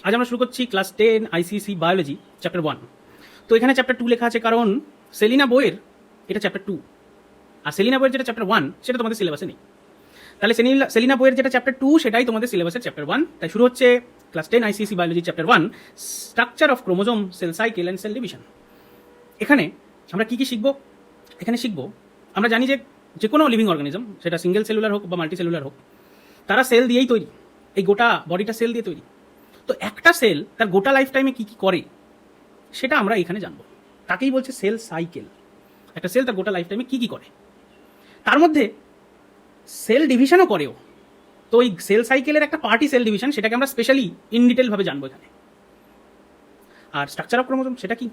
আজ আমরা শুরু করছি ক্লাস 10 আইসিএসসি বায়োলজি চ্যাপ্টার 1। তো এখানে চ্যাপ্টার 2 লেখা আছে কারণ সেলিনা বইয়ের এটা চ্যাপ্টার 2, আর সেলিনা বইয়ের যেটা চ্যাপ্টার 1 সেটা তোমাদের সিলেবাসে নেই। তাহলে সেলিনা বইয়ের যেটা চ্যাপ্টার 2 সেটাই তোমাদের সিলেবাসের চ্যাপ্টার 1। তাই শুরু হচ্ছে class 10 ICSE biology chapter 1, structure of chromosome, cell cycle and cell division. এখানে আমরা কি কি শিখব? এখানে শিখব, আমরা জানি যে কোনো লিভিং অর্গানিজম, সেটা সিঙ্গেল সেলুলার হোক বা মাল্টি সেলুলার হোক, তারা সেল দিয়েই তৈরি। এই গোটা বডিটা সেল দিয়ে তৈরি। তো একটা সেল তার গোটা লাইফ টাইমে কী কী করে সেটা আমরা এখানে জানবো। তাকেই বলছে সেল সাইকেল। একটা সেল তার গোটা লাইফ টাইমে কী কী করে, তার মধ্যে সেল ডিভিশনও করেও। তো এই সেল সাইকেলের একটা পার্টি সেল ডিভিশন, সেটাকে আমরা স্পেশালি ইন ডিটেলভাবে জানবো এখানে। আর স্ট্রাকচার অফ ক্রোমোজোম সেটা কি?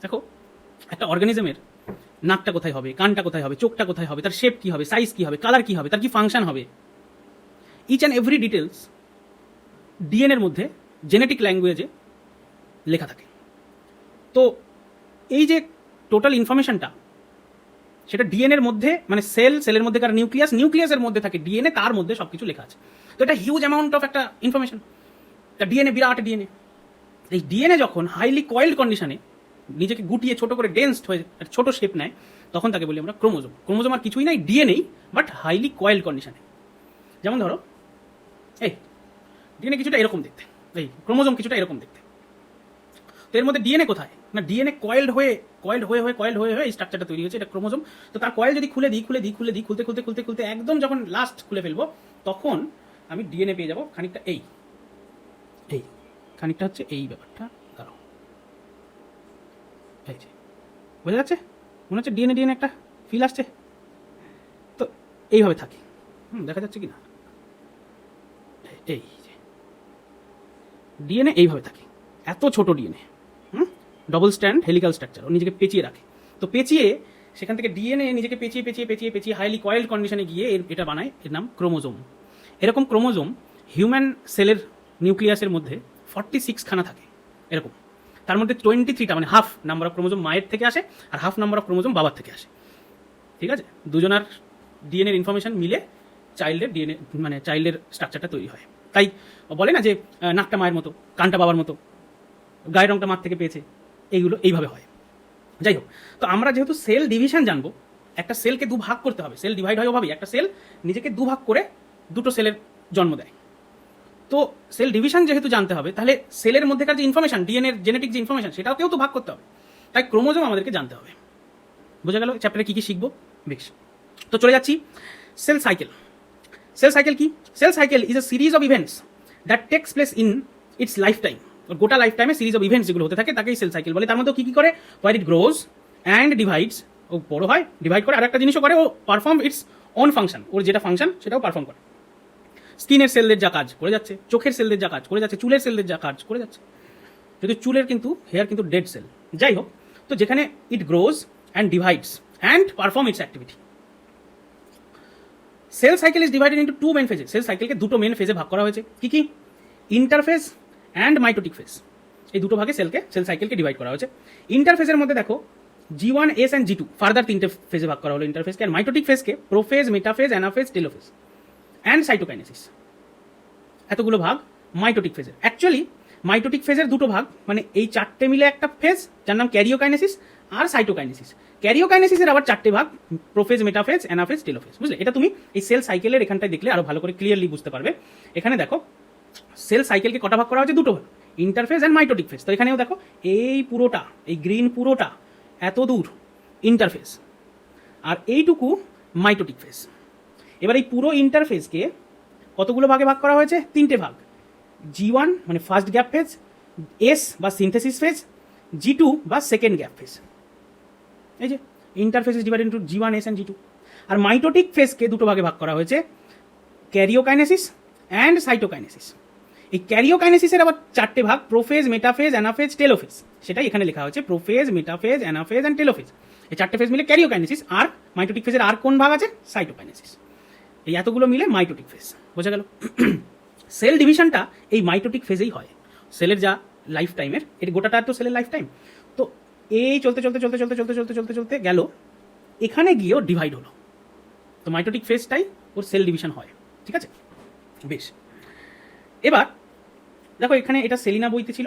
দেখো, একটা অর্গানিজমের নাকটা কোথায় হবে, কানটা কোথায় হবে, চোখটা কোথায় হবে, তার শেপ কী হবে, সাইজ কী হবে, কালার কী হবে, তার কী ফাংশন হবে, ইচ অ্যান্ড এভরি ডিটেলস ডিএনএর মধ্যে জেনেটিক ল্যাঙ্গুয়েজে লেখা থাকে। তো এই যে টোটাল ইনফরমেশনটা, সেটা ডিএনএর মধ্যে, মানে সেলের মধ্যে কার নিউক্লিয়াসের মধ্যে থাকে ডিএনএ, তার মধ্যে সব কিছু লেখা আছে। তো এটা হিউজ অ্যামাউন্ট অফ একটা ইনফরমেশন। তা ডিএনএ, বিরাট ডিএনএ। এই ডিএনএ যখন হাইলি কয়েলড কন্ডিশনে নিজেকে গুটিয়ে ছোট করে ডেন্সড হয়ে একটা ছোট শেপ নেয়, তখন তাকে বলি আমরা ক্রোমোজোম। ক্রোমোজোম আর কিছুই নাই, ডিএনএই, বাট হাইলি কয়েলড কন্ডিশনে। যেমন ধরো, এই ডিএনএ কিছুটা এরকম দেখতে, এই ক্রোমোজোম কিছুটা এরকম দেখতে। তো এর মধ্যে ডিএনএ কোথায়? না, ডিএনএ কয়েলড হয়ে এই স্ট্রাকচারটা তৈরি হয়েছে, এটা ক্রোমোজোম। তো তার কয়েল যদি খুলে দিই খুলতে একদম যখন লাস্ট খুলে ফেলবো, তখন আমি ডিএনএ পেয়ে যাবো খানিকটা এই খানিকটা হচ্ছে এই ব্যাপারটা। দাঁড়াও, এই যে বোঝা যাচ্ছে? মনে হচ্ছে ডিএনএ একটা ফিল আসছে। তো এইভাবে থাকে, দেখা যাচ্ছে কি না? এই যে ডিএনএ এইভাবে থাকে, এত ছোট DNA, double strand helical structure, ও নিজেকে পেঁচিয়ে রাখে। তো পেঁচিয়ে সেখান থেকে ডিএনএ নিজেকে পেঁচিয়ে হাইলি কয়েলড কন্ডিশনে গিয়ে এটা বানায়, এর নাম ক্রোমোজোম। এরকম ক্রোমোজোম হিউম্যান সেলের নিউক্লিয়াসের মধ্যে 46 খানা থাকে এরকম। তার মধ্যে 23টা, মানে হাফ নাম্বার অফ ক্রোমোজোম মায়ের থেকে আসে, আর হাফ নাম্বার অফ ক্রোমোজোম বাবার থেকে আসে। ঠিক আছে, দুজনার ডিএনএর ইনফরমেশন মিলে চাইল্ডের ডিএনএ, মানে চাইল্ডের স্ট্রাকচারটা তৈরি হয়। তাই বলে না যে নাকটা মায়ের মতো, কানটা বাবার মতো, গায়ের রংটা মার থেকে পেয়েছে, এইগুলো এইভাবে হয়। যাই হোক, তো আমরা যেহেতু সেল ডিভিশন জানবো, একটা সেলকে দুভাগ করতে হবে, সেল ডিভাইড হয় ওভাবেই, একটা সেল নিজেকে দুভাগ করে দুটো সেলের জন্ম দেয়। তো সেল ডিভিশন যেহেতু জানতে হবে, তাহলে সেলের মধ্যেকার যে ইনফরমেশন, ডিএনএর জেনেটিক যে ইনফরমেশন, সেটাকেও তো ভাগ করতে হবে। তাই ক্রোমোজোম আমাদেরকে জানতে হবে। বোঝা গেল চ্যাপ্টারে কী কী শিখবো? বেশ, তো চলে যাচ্ছি। Cell cycle. সেল সাইকেল কি? Sell cycle is a series of events that text place in it's life time. গোটা লাইফ টাইমে সিরিজ অফ ইভেন্টস যেগুলো হতে থাকে তাকেই সেল সাইকেল বলে। তার মধ্যে কী কী করে? What it grows and divides, ও বড় হয়, ডিভাইড করে, আর একটা জিনিসও করে, ও পারফর্ম ইটস অন ফাংশন, ওর যেটা ফাংশন সেটাও পারফর্ম করে। স্কিনের সেলদের যা কাজ করে যাচ্ছে, চোখের সেলদের যা কাজ করে যাচ্ছে, চুলের সেলদের যা কাজ করে যাচ্ছে। যদি চুলের কিন্তু হেয়ার কিন্তু ডেড সেল। যাই হোক, তো যেখানে it grows and divides and perform its activity. Cell cycle is divided into two main ফেজে। সেল সাইকেলকে দুটো মেন ফেজে ভাগ করা হয়েছে। কি কি? Interphase and mitotic phase. এই দুটো ভাগে সেল সাইকেলকে ডিভাইড করা হয়েছে। ইন্টারফেজের মধ্যে দেখো G1, S and G2 further তিনটে ফেজে ভাগ করা হলো ইন্টারফেজকে। আর মাইটোটিক ফেজকে prophase, metaphase, anaphase, telophase and cytokinesis. এতগুলো ভাগ মাইটোটিক ফেজের। অ্যাকচুয়ালি মাইটোটিক ফেজের দুটো ভাগ, মানে এই চারটে মিলে একটা ফেজ, যার নাম ক্যারিওকাইনেসিস আর সাইটোকাইনেসিস। ক্যারিওকাইনেসিসের আবার চারটে ভাগ, প্রোফেজ, মেটাফেজ, অ্যানাফেজ, টেলোফেজ। বুঝলে? এটা তুমি এই সেল সাইকেলের এখানটায় দেখলে আরো ভালো করে ক্লিয়ারলি বুঝতে পারবে। এখানে দেখো সেল সাইকেলকে কটা ভাগ করা হয়েছে? দুটো ভাগ, ইন্টারফেজ অ্যান্ড মাইটোটিক ফেজ। তো এখানেও দেখো এই পুরোটা, এই গ্রিন পুরোটা এত দূর ইন্টারফেজ, আর এইটুকু মাইটোটিক ফেজ। এবার এই পুরো ইন্টারফেজকে কতগুলো ভাগে ভাগ করা হয়েছে? তিনটে ভাগ। G1 মানে ফার্স্ট গ্যাপ ফেজ, S বা সিনথেসিস ফেজ, G2 বা সেকেন্ড গ্যাপ ফেজ। এই যে interphase is divided into G1, S and G2। আর মাইটোটিক ফেজকে দুটো ভাগে ভাগ করা হয়েছে, ক্যারিওকাইনেসিস অ্যান্ড সাইটোকাইনেসিস। এই ক্যারিওকাইনেসিসের আবার চারটে ভাগ, প্রোফেজ, মেটাফেজ, অ্যানাফেজ, টেলোফেজ। সেটাই এখানে লেখা হয়েছে, prophase, metaphase, anaphase and telophase. এই চারটে ফেজ মিলে ক্যারিওকাইনেসিস। আর মাইটোটিক ফেজের আর কোন ভাগ আছে? সাইটোকাইনেসিস। এই এতগুলো মিলে মাইটোটিক ফেজ। বোঝা গেল? সেল ডিভিশনটা এই মাইটোটিক ফেজেই হয়। সেলের যা লাইফ টাইমের, এটি গোটাটা তো সেলের লাইফ টাইম। তো এই চলতে গেল, এখানে গিয়েও ডিভাইড হলো। তো মাইটোটিক ফেজটাই ওর সেল ডিভিশন হয়। ঠিক আছে, বেশ। এবার দেখো এখানে এটা সেলিনা বইতে ছিল,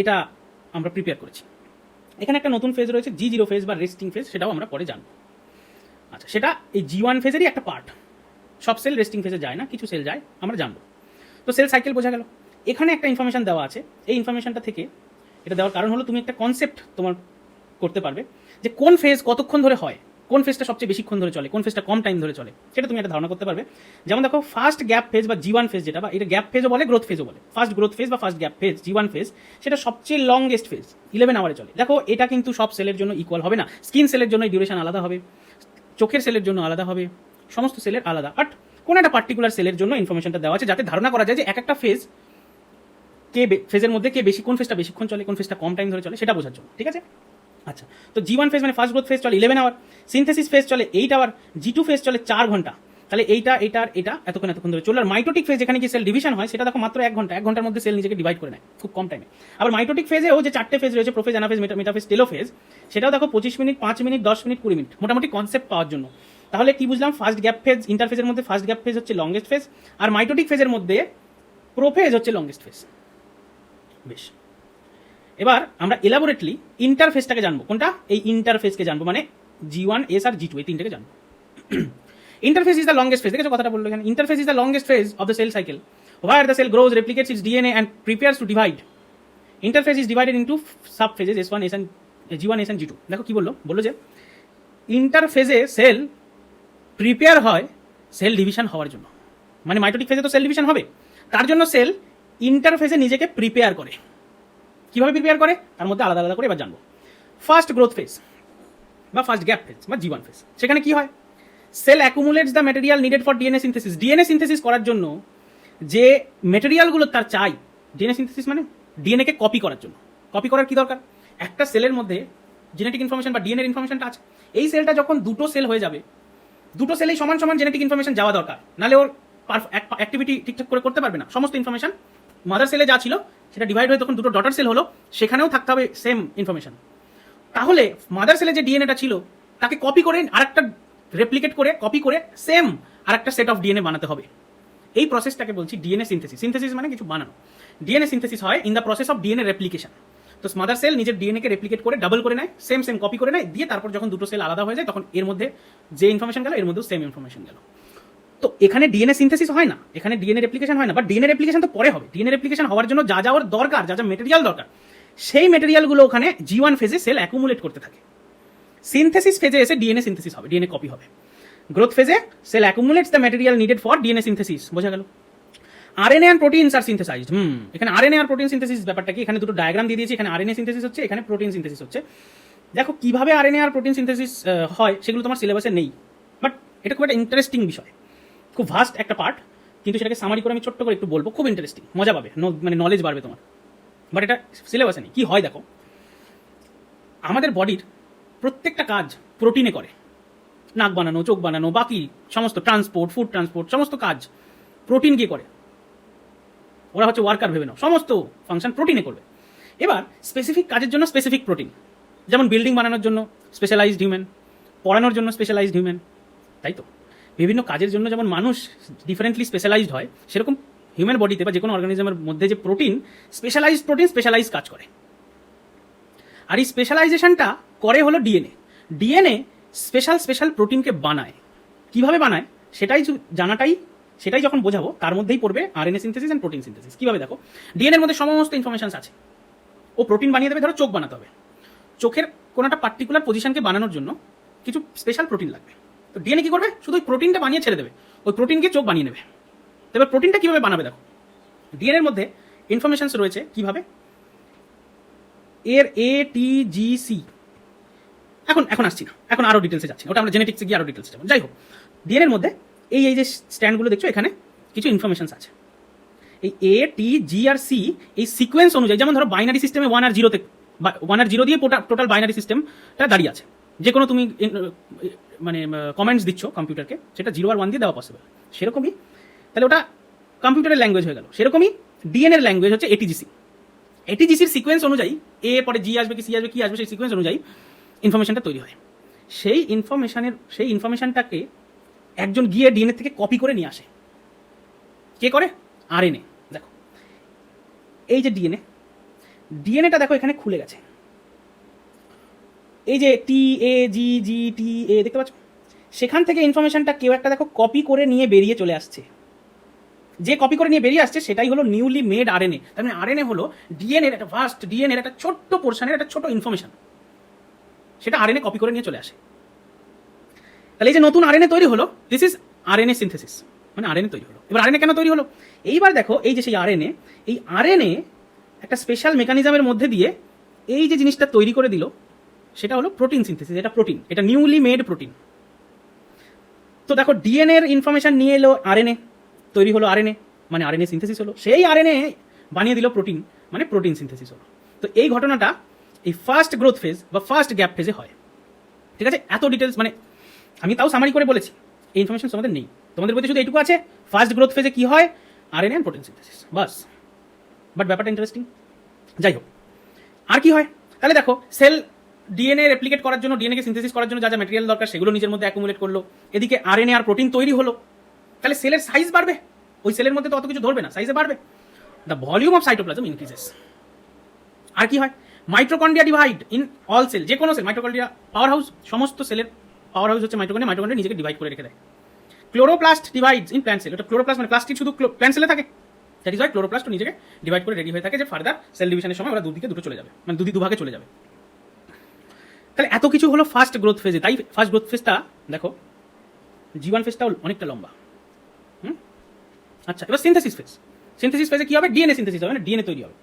এটা আমরা প্রিপেয়ার করেছি। এখানে একটা নতুন ফেজ রয়েছে G0 ফেজ বা রেস্টিং ফেজ, সেটাও আমরা পরে জানবো। আচ্ছা, সেটা এই G1 ফেজেরই একটা পার্ট। সব সেল রেস্টিং ফেজে যায় না, কিছু সেল যায়, আমরা জানবো। তো সেল সাইকেল বোঝা গেল। এখানে একটা ইনফরমেশন দেওয়া আছে, এই ইনফরমেশনটা থেকে এটা দেওয়ার কারণ হলো তুমি একটা কনসেপ্ট তোমার করতে পারবে যে কোন ফেজ কতক্ষণ ধরে হয়, কোন ফেজটা সবচেয়ে বেশিক্ষণ ধরে চলে, কোন ফেজটা কম টাইম ধরে চলে, সেটা তুমি একটা ধারণা করতে পারবে। যেমন দেখো ফার্স্ট গ্যাপ ফেজ বা G1 ফেজ যেটা, বা এটা গ্যাপ ফেজও বলে গ্রোথ ফেজও বলে, ফার্স্ট গ্রোথ ফেজ বা first gap phase G1 phase, সেটা সবচেয়ে লংগেস্ট ফেজ, 11 আওয়ারে চলে। দেখো এটা কিন্তু সব সেলের জন্য ইকুয়াল হবে না, স্কিন সেলের জন্য ডিউরেশন আলাদা হবে, চোখের সেলের জন্য আলাদা হবে, সমস্ত সেলের আলাদা, বাট কোন একটা পার্টিকুলার সেলের জন্য ইনফরমেশনটা দেওয়া আছে যাতে ধারণা করা যায় যে এক একটা ফেজ ফেজের মধ্যে বেশি, কোন ফেজটা বেশিক্ষণ চলে, কোন ফেজটা কম টাইম ধরে চলে, সেটা বোঝার জন্য। ঠিক আছে? আচ্ছা, তো G1 ফেজ মানে ফার্স্ট গ্রোথ ফেজ চলে 11 আওয়ার, সিনথেসিস ফেজ চলে 8 আওয়ার, G2 ফেজ চলে 4 ঘন্টা। তাহলে এটা এতক্ষণ ধরে চলে। আর মাইটোটিক ফেজ যেখানে কি সেল ডিভিশন হয় সেটা দেখো মাত্র 1 ঘন্টা, 1 ঘন্টার মধ্যে সেল নিজেকে ডিভাইড করে নেয় খুব কম টাইমে। আবার মাইটোটিক ফেজেও যে 4টে ফেজ রয়েছে, প্রোফেজ, অ্যানাফেজ, মেটাফেজ, টেলোফেজ, সেটাও দেখো 25 মিনিট, 5 মিনিট, 10 মিনিট, 20 মিনিট, মোটামুটি কনসেপ্ট পাওয়ার জন্য। তাহলে কি বুঝলাম? ফার্স্ট গ্যাপ ফেজ, ইন্টারফেজের মধ্যে ফার্স্ট গ্যাপ ফেজ হচ্ছে লংগেস্ট ফেজ, আর মাইটোটিক ফেজের মধ্যে প্রোফেজ হচ্ছে লংগেস্ট ফেজ। বেশ, এবার আমরা এলাবোরেটলি ইন্টারফেসটাকে জানবো। কোনটা? এই ইন্টারফেসকে জানবো, মানে G1, S আর G2 এই তিনটাকে জানবো। Interface is the longest phase. দেখেছো কথাটা বললো এখানে, interface is the longest phase of the cell cycle where the cell grows, replicates its DNA and prepares to divide. Interphase is divided into sub phases S1, S and G1, S and G2. দেখো কি বললো যে ইন্টারফেজে sell prepare হয় cell division হওয়ার জন্য, মানে mitotic ফেজে তো সেল ডিভিশন হবে, তার জন্য সেল ইন্টারফেজে নিজেকে প্রিপেয়ার করে। কিভাবে প্রিপেয়ার করে তার মধ্যে আলাদা আলাদা করে এবার জানবো। ফার্স্ট গ্রোথ ফেজ বা ফার্স্ট গ্যাপ ফেজ বা G1 ফেজ, সেখানে কি হয়? Cell accumulates the material needed for DNA synthesis. DNA synthesis করার জন্য যে ম্যাটেরিয়ালগুলো তার চাই, ডিএনএ সিনথেসিস মানে ডিএনএকে কপি করার জন্য। কপি করার কি দরকার? একটা সেলের মধ্যে জেনেটিক ইনফরমেশন বা ডিএনএর ইনফরমেশনটা আছে, এই সেলটা যখন দুটো সেল হয়ে যাবে, দুটো সেলেই সমান সমান জেনেটিক ইনফরমেশন যাওয়া দরকার, নাহলে ওর অ্যাক্টিভিটি ঠিকঠাক করে করতে পারবে না। সমস্ত ইনফরমেশন মাদার সেলে যা ছিল সেটা ডিভাইড হয়ে তখন দুটো ডটার সেল হলো, সেখানেও থাকতে হবে সেম ইনফরমেশন। তাহলে মাদার সেলে যে ডিএনএটা ছিল তাকে কপি করে আরেকটা রেপ্লিকেট করে কপি করে সেম আরেকটা সেট অফ ডিএনএ বানাতে হবে। এই প্রসেসটাকে বলছি ডিএনএ সিনথেসিস। সিনথেসিস মানে কিছু বানানো। ডিএনএ সিনথেসিস হয় in the process of DNA replication. তো মাদার সেল নিজের ডিএনএ কে রেপ্লিকেট করে ডাবল করে নেয়, সেম কপি করে নেয়, দিয়ে তারপর যখন দুটো সেল আলাদা হয়ে যায় তখন এর মধ্যে যে ইনফরমেশন গেল এর মধ্যেও সেম ইনফরমেশন গেল। তো এখানে ডিএনএ সিনথেসিস হয় না, এখানে ডিএনএ রেপ্লিকেশন হয় না, বাট ডিএনএ রেপ্লিকেশন তো পরে হবে। ডিএনএ রেপ্লিকেশন হওয়ার জন্য যা যাওয়ার দরকার, যা মেটেরিয়াল দরকার, সেই মেটেরিয়ালগুলো ওখানে G1 ফেজে সেল অ্যাকুমুলেট করতে থাকে। সিনথেসিস ফেজে এসে ডিএনএ সিনথেসিস হবে, ডিএনএ কপি হবে। গ্রোথ ফেজে cell accumulates the material needed for DNA synthesis. বোঝা গেল? RNA and proteins are synthesized. এখানে আরএনএ আর প্রোটিন সিনথেসিস ব্যাপারটা কি? এখানে দুটো ডায়াগ্রাম দিয়ে দিয়েছি, এখানে আরএনএ সিনথেসিস হচ্ছে, এখানে প্রোটিন সিনথেসিস হচ্ছে। দেখো কিভাবে আরএনএ আর প্রোটিন সিনথেসিস হয় সেগুলো তোমার সিলেবাসে নেই, বাট এটা খুব একটা ইন্টারেস্টিং বিষয়, খুব ভাস্ট একটা পার্ট, কিন্তু সেটাকে সামারি করে আমি ছোট্ট করে একটু বলবো, খুব ইন্টারেস্টিং, মজা পাবে, মানে নলেজ বাড়বে তোমার, বাট এটা সিলেবাসে নেই। কি হয় দেখো, আমাদের বডির প্রত্যেকটা কাজ প্রোটিনে করে, নাক বানানো, চোখ বানানো, বাকি সমস্ত ট্রান্সপোর্ট, ফুড ট্রান্সপোর্ট, সমস্ত কাজ প্রোটিন গিয়ে করে। ওরা হচ্ছে ওয়ার্কার ভেবে নাও, সমস্ত ফাংশন প্রোটিনে করবে। এবার স্পেসিফিক কাজের জন্য স্পেসিফিক প্রোটিন, যেমন বিল্ডিং বানানোর জন্য স্পেশালাইজড হিউম্যান, পড়ানোর জন্য স্পেশালাইজড হিউম্যান, তাই তো? বিভিন্ন কাজের জন্য যেমন মানুষ ডিফারেন্টলি স্পেশালাইজড হয়, সেরকম হিউম্যান বডিতে বা যে কোনো অর্গানিজমের মধ্যে যে প্রোটিন স্পেশালাইজ কাজ করে। আর এই স্পেশালাইজেশনটা করে হলো ডিএনএ। ডিএনএ স্পেশাল প্রোটিনকে বানায়। কিভাবে বানায় সেটাই যখন বোঝাবো তার মধ্যেই পড়বে RNA synthesis and protein synthesis. কিভাবে দেখো, ডিএনএ এর মধ্যে সমস্ত ইনফরমেশন আছে, ও প্রোটিন বানিয়ে দেবে। ধরো চোখ বানাতে হবে, চোখের কোনো একটা পার্টিকুলার পজিশনকে বানানোর জন্য কিছু স্পেশাল প্রোটিন লাগবে। তো ডিএনএ কি করবে? শুধু ওই প্রোটিনটা বানিয়ে ছেড়ে দেবে, ওই প্রোটিনকে চোখ বানিয়ে নেবে। তবে প্রোটিনটা কিভাবে বানাবে দেখো, ডিএনএ এর মধ্যে ইনফরমেশনস রয়েছে কিভাবে, এর ATGC, এখন আসছি না, এখন আরো ডিটেলসে যাচ্ছি, ওটা আমরা জেনেটিক্সে গিয়ে আরো ডিটেলসে যাবো। যাই হোক, ডিএনএ এর মধ্যে এই যে স্ট্যান্ডগুলো দেখছো, এখানে কিছু ইনফরমেশনস আছে। এই ATG আর C এই সিকোয়েন্স অনুযায়ী, যেমন ধরো বাইনারি সিস্টেমে 1 আর 0 দিয়ে টোটাল বাইনারি সিস্টেমটা দাঁড়িয়ে আছে। যে কোনো তুমি মানে কমেন্টস দিচ্ছ কম্পিউটারকে, সেটা 0 আর 1 দিয়ে দেওয়া পসিবল। সেরকমই তাহলে ওটা কম্পিউটারের ল্যাঙ্গুয়েজ হয়ে গেল। সেরকমই ডিএনএ এর ল্যাঙ্গুয়েজ হচ্ছে ATGC। ATGCর সিকোয়েন্স অনুযায়ী এ পরে G আসবে কি C আসবে কি আসবে, সেই সিকোয়েন্স অনুযায়ী ইনফরমেশনটা তৈরি হয়। সেই ইনফরমেশনটাকে একজন গিয়ে ডিএনএ থেকে কপি করে নিয়ে আসে। কে করে? আরএনএ। দেখো, এই যে ডিএনএটা দেখো এখানে খুলে গেছে, এই যে TAGGTA দেখতে পাচ্ছ, সেখান থেকে ইনফরমেশনটা কেউ একটা দেখো কপি করে নিয়ে বেরিয়ে চলে আসছে। যে কপি করে নিয়ে বেরিয়ে আসছে সেটাই হলো নিউলি মেড আরএনএ। তার মানে আরএনএ হলো ডিএনএর একটা ভাস্ট, ডিএনএর একটা ছোট্ট পোর্শনের একটা ছোট ইনফরমেশন, সেটা আরএনএ কপি করে নিয়ে চলে আসে। তাহলে এই যে নতুন আরএনএ তৈরি হলো, দিস ইজ আরএনএ সিনথেসিস, মানে আরএনএ তৈরি হলো। এবার আরএনএ কেন তৈরি হলো? এইবার দেখো এই যে সেই আরএনএ, এই আরএনএ একটা স্পেশাল মেকানিজমের মধ্যে দিয়ে এই যে জিনিসটা তৈরি করে দিল, সেটা হলো প্রোটিন সিনথেসিস। এটা প্রোটিন, এটা নিউলি মেড প্রোটিন। তো দেখো ডিএনএ এর ইনফরমেশন নিয়ে এলো আরএনএ, তৈরি হলো আরএনএ, মানে আরএনএ সিনথেসিস হলো। সেই আরএনএ বানিয়ে দিল প্রোটিন, মানে প্রোটিন সিনথেসিস হলো। তো এই ঘটনাটা এই ফার্স্ট গ্রোথ ফেজ বা ফার্স্ট গ্যাপ ফেজে হয়। ঠিক আছে, এত ডিটেলস মানে আমি তাও সামারি করে বলেছি, এই ইনফরমেশন তোমাদের নেই, তোমাদের বলতে শুধু এইটুকু আছে ফার্স্ট গ্রোথ ফেজে কি হয়, আরএনএ এন্ড প্রোটিন সিনথেসিস, বাস। বাট ব্যাপারটা ইন্টারেস্টিং। যাই হোক, আর কি হয় তাহলে দেখো, সেল ডিএনএ রেপ্লিকেট করার জন্য, ডিএনএ কে সিনথেসিস করার জন্য যা যা ম্যাটেরিয়াল দরকার সেগুলো নিজের মধ্যে অ্যাকুমুলেট করলো, এদিকে আরএনএ আর প্রোটিন তৈরি হলো। তাহলে সেলের সাইজ বাড়বে, ওই সেলের মধ্যে তো অত কিছু ধরবে না, সাইজে বাড়বে, the volume of cytoplasm increases. আর কি হয়, mitochondria divide in all cell, যে কোনো সেল, মাইটোকন্ড্রিয়া পাওয়ার হাউস, সমস্ত সেলের পাওয়ার হাউস হচ্ছে মাইটোকন্ড্রিয়া, মাইটোকন্ড্রিয়া নিজেকে ডিভাইড করে রেখে দেয়। Chloroplast divides in plant cell, ওটা ক্লোরোপ্লাস্ট মানে প্লাস্টিক শুধু প্ল্যান্ট সেলে থাকে, দ্যাট ইজ ওয়াই ক্লোরোপ্লাস্ট নিজেকে ডিভাইড করে রেডি হয়ে থাকে যে ফার্দার সেল ডিভিশনের সময় ওরা দুদিকে দুটো চলে যাবে, মানে দুভাগে চলে যাবে। তাহলে এত কিছু হলো ফার্স্ট গ্রোথ ফেজে। তাই ফার্স্ট গ্রোথ ফেজটা দেখো, G1 ফেজটাও অনেকটা লম্বা। আচ্ছা, এবার সিনথেসিস ফেজ। সিনথেসিস ফেজে কি হবে, ডিএনএ সিনথেসিস হবে, মানে ডিএনএ তৈরি হবে।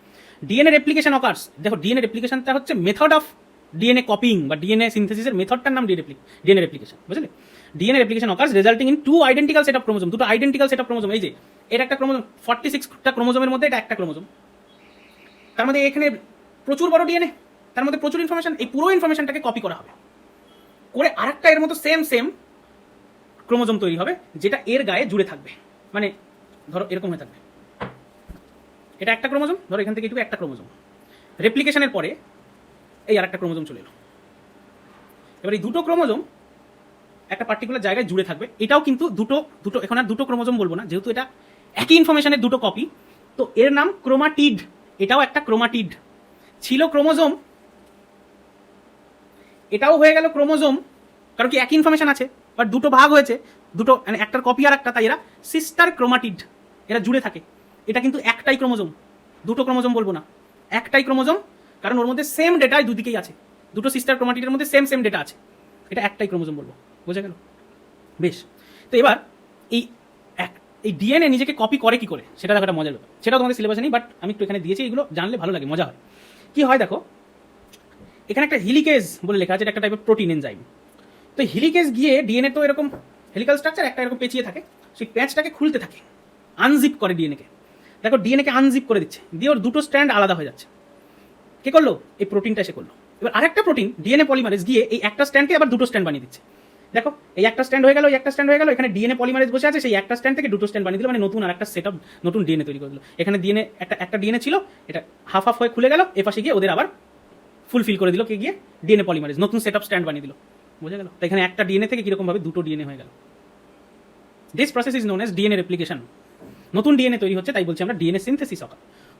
DNA replication occurs. দেখো ডিএনএ রেপ্লিকেশনটা হচ্ছে মেথড অফ ডিএনএ কপিং বা ডিএনএ সিনথেসিসের মেথডটার নাম ডিএনএ রেপ্লিকেশন, বুঝলে? DNA replication occurs resulting in two identical set of chromosome, দুটো আইডেন্টিক্যাল সেট অফ ক্রোমোজোম। এই যে এটা একটা ক্রোমোজোম, 46টা ক্রোমোজোমের মধ্যে এটা একটা ক্রোমোজোম, তার মধ্যে এখানে প্রচুর বড় ডিএনএ, তার মধ্যে প্রচুর ইনফরমেশন, এই পুরো ইনফরমেশনটাকে কপি করা হবে, করে আরেকটা এর মতো সেম ক্রোমোজোম তৈরি হবে, যেটা এর গায়ে জুড়ে থাকবে। মানে ধরো এরকম হয়ে থাকবে, এটা একটা ক্রোমোজোম, ধরো এখান থেকে এটুকু একটা ক্রোমোজোম, রেপ্লিকেশনের পরে এই আরেকটা ক্রোমোজোম চলে এলো। এবার এই দুটো ক্রোমোজোম একটা পার্টিকুলার জায়গায় জুড়ে থাকবে। এটাও কিন্তু দুটো, এখন আর দুটো ক্রোমোজোম বলবো না, যেহেতু এটা একই ইনফরমেশনের দুটো কপি, তো এর নাম ক্রোমাটিড। এটাও একটা ক্রোমাটিড, ছিল ক্রোমোজোম, এটাও হয়ে গেল ক্রোমোজোম, কারণ কি একই ইনফরমেশন আছে, বাট দুটো ভাগ হয়েছে, দুটো মানে একটার কপি আর একটা, তাই এরা সিস্টার ক্রোমাটিড, এরা জুড়ে থাকে। এটা কিন্তু একটাই ক্রোমোজোম, দুটো ক্রোমোজোম বলবো না, একটাই ক্রোমোজোম, কারণ ওর মধ্যে সেম ডেটাই দুদিকেই আছে, দুটো সিস্টার ক্রোমাটিডের মধ্যে সেম ডেটা আছে, এটা একটাই ক্রোমোজোম বলবো, বোঝা গেল? বেশ, তো এবার এই ডিএনএ নিজেকে কপি করে কি করে, সেটা দেখো একটা মজার ব্যাপার, সেটাও তোমাদের সিলেবাসে নেই, বাট আমি একটু এখানে দিয়েছি, এগুলো জানলে ভালো লাগে, মজা হয়। কি হয় দেখো, এখানে একটা হিলিকেজ বলে লেখা আছে, এটা একটা টাইপের প্রোটিন এনজাইম। তো হিলিকেজ গিয়ে ডিএনএ তো এরকম হেলিক্যাল স্ট্রাকচার, একটা এরকম পেঁচিয়ে থাকে, সেই প্যাঁচটাকে খুলতে থাকে, আনজিপ করে ডিএনএকে। দেখো ডিএনএকে আনজিপ করে দিচ্ছে, দিয়ে ওর দুটো স্ট্র্যান্ড আলাদা হয়ে যাচ্ছে। কে করলো? এই প্রোটিনটা এসে করলো। এবার আরেকটা প্রোটিন ডিএনএ পলিমারেজ গিয়ে এই একটা স্ট্র্যান্ডকে আবার দুটো স্ট্র্যান্ড বানিয়ে দিচ্ছে। দেখো এই একটা স্ট্যান্ড হয়ে গেল, এই একটা স্ট্যান্ড হয়ে গেল, এখানে ডিএনএ পলিমারেজ বসে আছে, সেই একটা স্ট্যান্ড থেকে দুটো স্ট্যান্ড বানিয়ে দিল, মানে নতুন আর একটা সেট অফ নতুন ডিএনএ তৈরি করে দিল। এখানে ডিএনএ একটা ডিএনএ ছিল, এটা হাফ হয়ে খুলে গেল, এ পাশে গিয়ে ওদের আবার ফুলফিল করে দিল, কে গিয়ে ডিএনএ পলিমারেজ নতুন সেট অফ স্ট্যান্ড বানিয়ে দিল, বোঝা গেল? তো এখানে একটা ডিএনএ থেকে কিরকম ভাবে দুটো ডিএনএ হয়ে গেল। This process is known as DNA replication. নতুন ডিএনএ তৈরি হচ্ছে, তাই বলছি আমরা ডিএনএ সিনথেসিস অকার।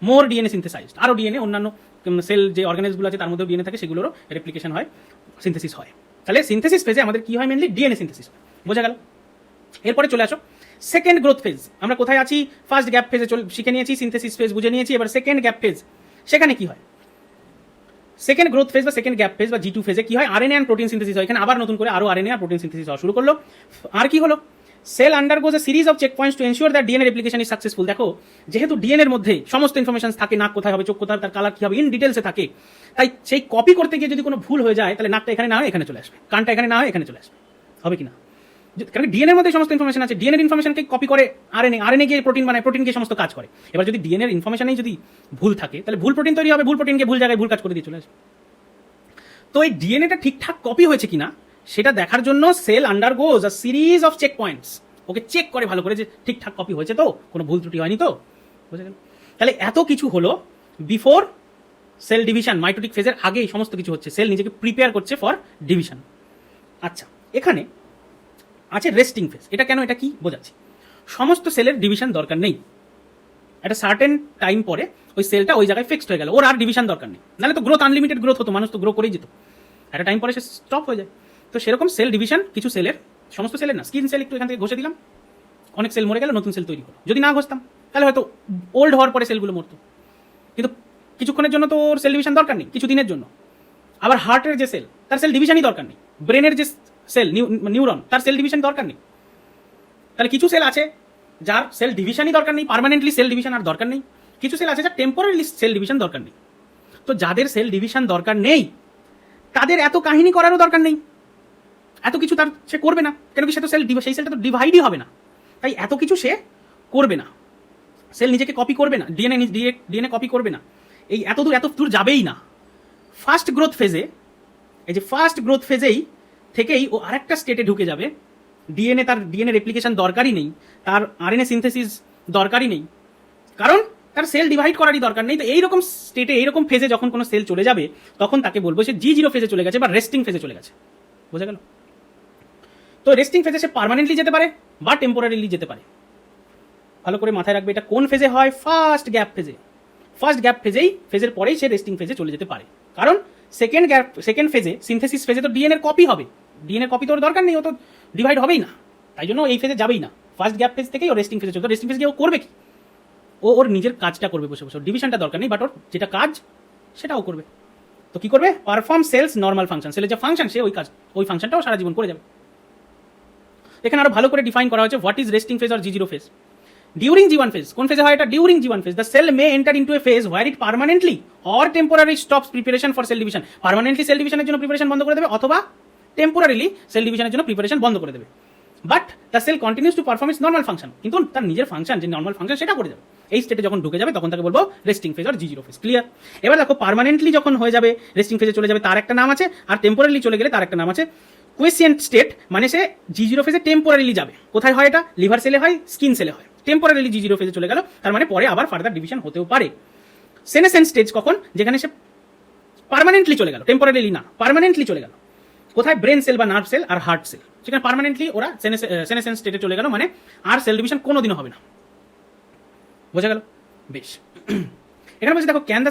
মোর ডিএনএ সিনথেসাইজড, আরও ডিএনএ অন্যান্য সেল যে অর্গানিজগুলো আছে তার মধ্যেও ডিএনএ থাকে, সেগুলোরও রেপ্লিকেশন হয়, সিনথেসিস হয়। তাহলে সিনথেসিস ফেজে আমাদের কি হয়, মেনলি ডিএনএ সিনথেসিস হয়, বোঝা গেল? এরপরে চলে আসো সেকেন্ড গ্রোথ ফেজ। আমরা কোথায় আছি? ফার্স্ট গ্যাপ ফেজে শিখে নিয়েছি, সিনথেসিস ফেজ বুঝে নিয়েছি, এবার সেকেন্ড গ্যাপ ফেজ। সেখানে কি হয়? সেকেন্ড গ্রোথ ফেজ বা সেকেন্ড গ্যাপ ফেজ বা G2 ফেজে কি হয়? আরএনএ এন্ড প্রোটিন সিনথেসিস হয়। এখানে আবার নতুন করে আরো আরএনএ আর প্রোটিন সিনথেসিস হওয়া শুরু করলো। আর কি হলো? Cell undergoes a series of check points to ensure that DNA replication is successful. দেখো যেহেতু ডিএনএ এর মধ্যে সমস্ত ইনফরমেশন থাকে, নাক কোথায় হবে, চোখ কোথায় হবে, তার কালার কি হবে, ইন ডিটেলসে থাকে, তাই সেই কপি করতে গিয়ে যদি কোনো ভুল হয়ে যায়, তাহলে নাকটা এখানে না হয় এখানে চলে আসবে, কানটা এখানে না হয় এখানে চলে আসবে, হবে কি না? কারণ ডিএনএ এর মধ্যে সমস্ত ইনফরমেশন আছে, ডিএনএ ইনফরমেশনকে কপি করে আরএনএ, আরএনএ গিয়ে প্রোটিন বানায়, প্রোটিন গিয়ে সমস্ত কাজ করে। এবার যদি ডিএনএ এর ইনফরমেশনেই যদি ভুল থাকে, তাহলে ভুল প্রোটিন তৈরি হবে, ভুল প্রোটিন গিয়ে ভুল জায়গায় ভুল কাজ করে দিয়ে চলে আসবে। তো এই ডিএনএটা ঠিকঠাক কপি হয়েছে কিনা সেটা দেখার জন্য cell undergoes a series of check points. Okay check করে ভালো করে যে ঠিকঠাক কপি হয়েছে তো, কোনো ভুল ত্রুটি হয়নি তো, বুঝে গেল? তাহলে এত কিছু হলো বিফোর সেল ডিভিশন। মাইটোটিক ফেজের আগেই সমস্ত কিছু হচ্ছে, সেল নিজেকে প্রিপেয়ার করছে ফর ডিভিশন। আচ্ছা, এখানে আছে রেস্টিং ফেজ। এটা কেন, এটা কি বোঝাচ্ছি। সমস্ত সেলের ডিভিশন দরকার নেই, একটা সার্টেন টাইম পরে ওই সেলটা ওই জায়গায় ফিক্সড হয়ে গেল, ওর আর ডিভিশন দরকার নেই, নাহলে তো গ্রোথ আনলিমিটেড গ্রোথ হতো, মানুষ তো গ্রো করেই যেত, একটা টাইম পরে সে স্টপ হয়ে যায়। তো সেরকম সেল ডিভিশন কিছু সেলের, সমস্ত সেলের না, স্কিন সেল একটু এখান থেকে ঘষে দিলাম, অনেক সেল মরে গেল, নতুন সেল তৈরি করো। যদি না ঘষতাম তাহলে হয়তো ওল্ড হওয়ার পরে সেলগুলো মরতো, কিন্তু কিছুক্ষণের জন্য তো ওর সেল ডিভিশন দরকার নেই, কিছু দিনের জন্য। আবার হার্টের যে সেল, তার সেল ডিভিশনই দরকার নেই, ব্রেনের যে সেল নিউরন, তার সেল ডিভিশন দরকার নেই। তাহলে কিছু সেল আছে যার সেল ডিভিশনই দরকার নেই, পার্মানেন্টলি সেল ডিভিশন আর দরকার নেই। কিছু সেল আছে যার টেম্পোরারি সেল ডিভিশন দরকার নেই। তো যাদের সেল ডিভিশন দরকার নেই তাদের এত কাহিনী করারও দরকার নেই, এত কিছু তার সে করবে না, কেন কি সে তো সেই সেলটা তো ডিভাইডই হবে না, তাই এত কিছু সে করবে না। সেল নিজেকে কপি করবে না, ডিএনএ কপি করবে না, এই এত দূর যাবেই না। ফার্স্ট গ্রোথ ফেজে, এই যে ফার্স্ট গ্রোথ ফেজেই থেকেই ও আরেকটা স্টেটে ঢুকে যাবে। তার ডিএনএ রেপ্লিকেশন দরকারই নেই, তার আরএনএ সিনথেসিস দরকারই নেই, কারণ তার সেল ডিভাইড করারই দরকার নেই। তো এইরকম স্টেটে, এইরকম ফেজে যখন কোনো সেল চলে যাবে, তখন তাকে বলবো সে G0 ফেজে চলে গেছে বা রেস্টিং ফেজে চলে গেছে। বোঝা গেল? তো রেস্টিং ফেজে সে পার্মানেন্টলি যেতে পারে বা টেম্পোরারিলি যেতে পারে। ভালো করে মাথায় রাখবে, এটা কোন ফেজে হয়? ফার্স্ট গ্যাপ ফেজে। ফার্স্ট গ্যাপ ফেজের পরেই সে রেস্টিং ফেজে চলে যেতে পারে, কারণ সেকেন্ড ফেজে, সিনথেসিস ফেজে তো ডিএনএর কপি হবে, ডিএনএর কপি তো ওর দরকার নেই, ও তো ডিভাইড হবেই না, তাই জন্য এই ফেজে যাবেই না। ফার্স্ট গ্যাপ ফেজ থেকেই ও রেস্টিং ফেজে চলতো। রেস্টিং ফেজে ও করবে কি? ওর নিজের কাজটা করবে বসে বসে, ডিভিশনটা দরকার নেই, বাট ওর যেটা কাজ সেটাও করবে। তো কি করবে? পারফর্ম সেলস নর্মাল ফাংশন, সেলের যে ফাংশন সে ওই ফাংশনটাও সারা জীবন করে যাবে। এখানে আরো ভালো করে ডিফাইন করা হয়েছে what is resting phase or G0 phase. During G1 phase, কোন ফেজে হয় এটা? During G1 phase the cell may enter into a phase where it permanently or temporary stops preparation for cell division. Permanently cell ডিভিশনের জন্য preparation বন্ধ করে দেবে, অথবা টেম্পোরারিলি সেল ডিভিশনের জন্য প্রিপারেশন বন্ধ করে দেবে। But the cell continues to perform its normal function, কিন্তু তার নিজের ফাংশন যে নর্মাল ফাংশন সেটা করে যাবে। এই স্টেটে যখন ঢুকে যাবে তখন তাকে বলবো রেস্টিং ফেজ আর G0 ফেজ। ক্লিয়ার? এবার দেখো, পার্মানেন্টলি যখন হয়ে যাবে, রেস্টিং ফেজে চলে যাবে, তার একটা নাম আছে, আর টেম্পোরারিলি চলে গেলে তার একটা নাম আছে কুয়েসিয়েন্ট স্টেট, মানে সে G0 ফেজে টেম্পোরারিলি যাবে। কোথায় হয় এটা? লিভার সেলে হয়, স্কিন সেলে হয়। টেম্পোরারিলি G0 ফেজে চলে গেল, তার মানে পরে আবার ফার্দার ডিভিশন হতেও পারে। সেনেসেন্ট স্টেজ কখন? যেখানে সে পার্মানেন্টলি চলে গেল, টেম্পোরারিলি না, পার্মানেন্টলি চলে গেল। কোথায়? ব্রেন সেল বা নার্ভ সেল আর হার্ট সেল, সেখানে পার্মানেন্টলি ওরা সেনেসেন্ট স্টেটে চলে গেল, মানে আর সেল ডিভিশন কোনোদিনও হবে না। বোঝা গেল? বেশ। এখানে বলছি দেখো, can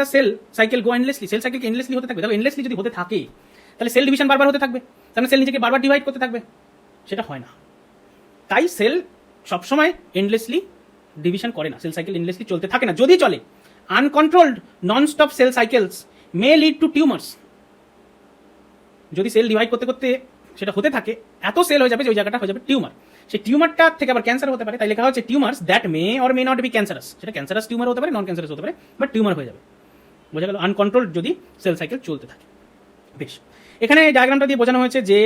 the cell cycle go endlessly? Cell cycle কি এন্ডলেসলি হতে থাকবে? দেখো, এন্ডলেসলি যদি হতে থাকে তাহলে সেল ডিভিশন বারবার হতে থাকবে, তাহলে সেল নিজেকে বারবার ডিভাইড করতে থাকবে, সেটা হয় না। তাই সেল সবসময় এন্ডলেসলি ডিভিশন করে না, সেল সাইকেল এন্ডলেসলি চলতে থাকে না। যদি চলে, uncontrolled non stop cell cycles may lead to tumours. যদি সেল ডিভাইড করতে করতে সেটা হতে থাকে, এত সেল হয়ে যাবে যে ওই জায়গাটা হয়ে যাবে টিউমার। সেই টিউমারটা থেকে আবার ক্যান্সার হতে পারে, তাই লেখা হচ্ছে tumours that may or may not be cancerous. সেটা ক্যান্সারাস টিউমার হতে পারে, নন ক্যান্সারাস হতে পারে, বাট টিউমার হয়ে যাবে। বোঝা গেল? আনকন্ট্রোলড যদি সেল সাইকেল চলতে থাকে। বেশ, এখানে ডায়াগ্রামটা দিয়ে বোঝানো হয়েছে যে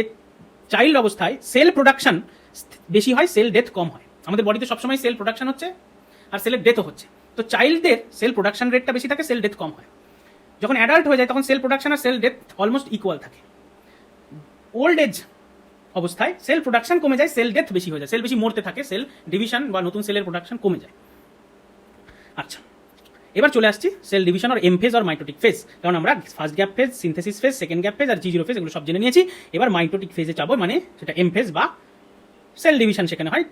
চাইল্ড অবস্থায় সেল প্রোডাকশন বেশি হয়, সেল ডেথ কম হয়। আমাদের বডিতে সবসময় সেল প্রোডাকশন হচ্ছে আর সেলের ডেথও হচ্ছে। তো চাইল্ডদের সেল প্রোডাকশন রেটটা বেশি থাকে, সেল ডেথ কম হয়। যখন অ্যাডাল্ট হয়ে যায় তখন সেল প্রোডাকশন আর সেল ডেথ অলমোস্ট ইকুয়াল থাকে। ওল্ড এজ অবস্থায় সেল প্রোডাকশন কমে যায়, সেল ডেথ বেশি হয়ে যায়, সেল বেশি মরতে থাকে, সেল ডিভিশন বা নতুন সেলের প্রোডাকশন কমে যায়। আচ্ছা, এবার চলে আসছি সেল ডিভিশন আর এম ফেজ আর মাইটোটিক ফেজ। কারণ আমরা first gap phase, synthesis phase, second gap phase আর G0 ফেজ এগুলো সব জেনে নিয়েছি। এবার মাইটোটিক ফেজে যাবো, মানে সেটা এম ফেজ বা সেল ডিভিশন সেখানে হয়,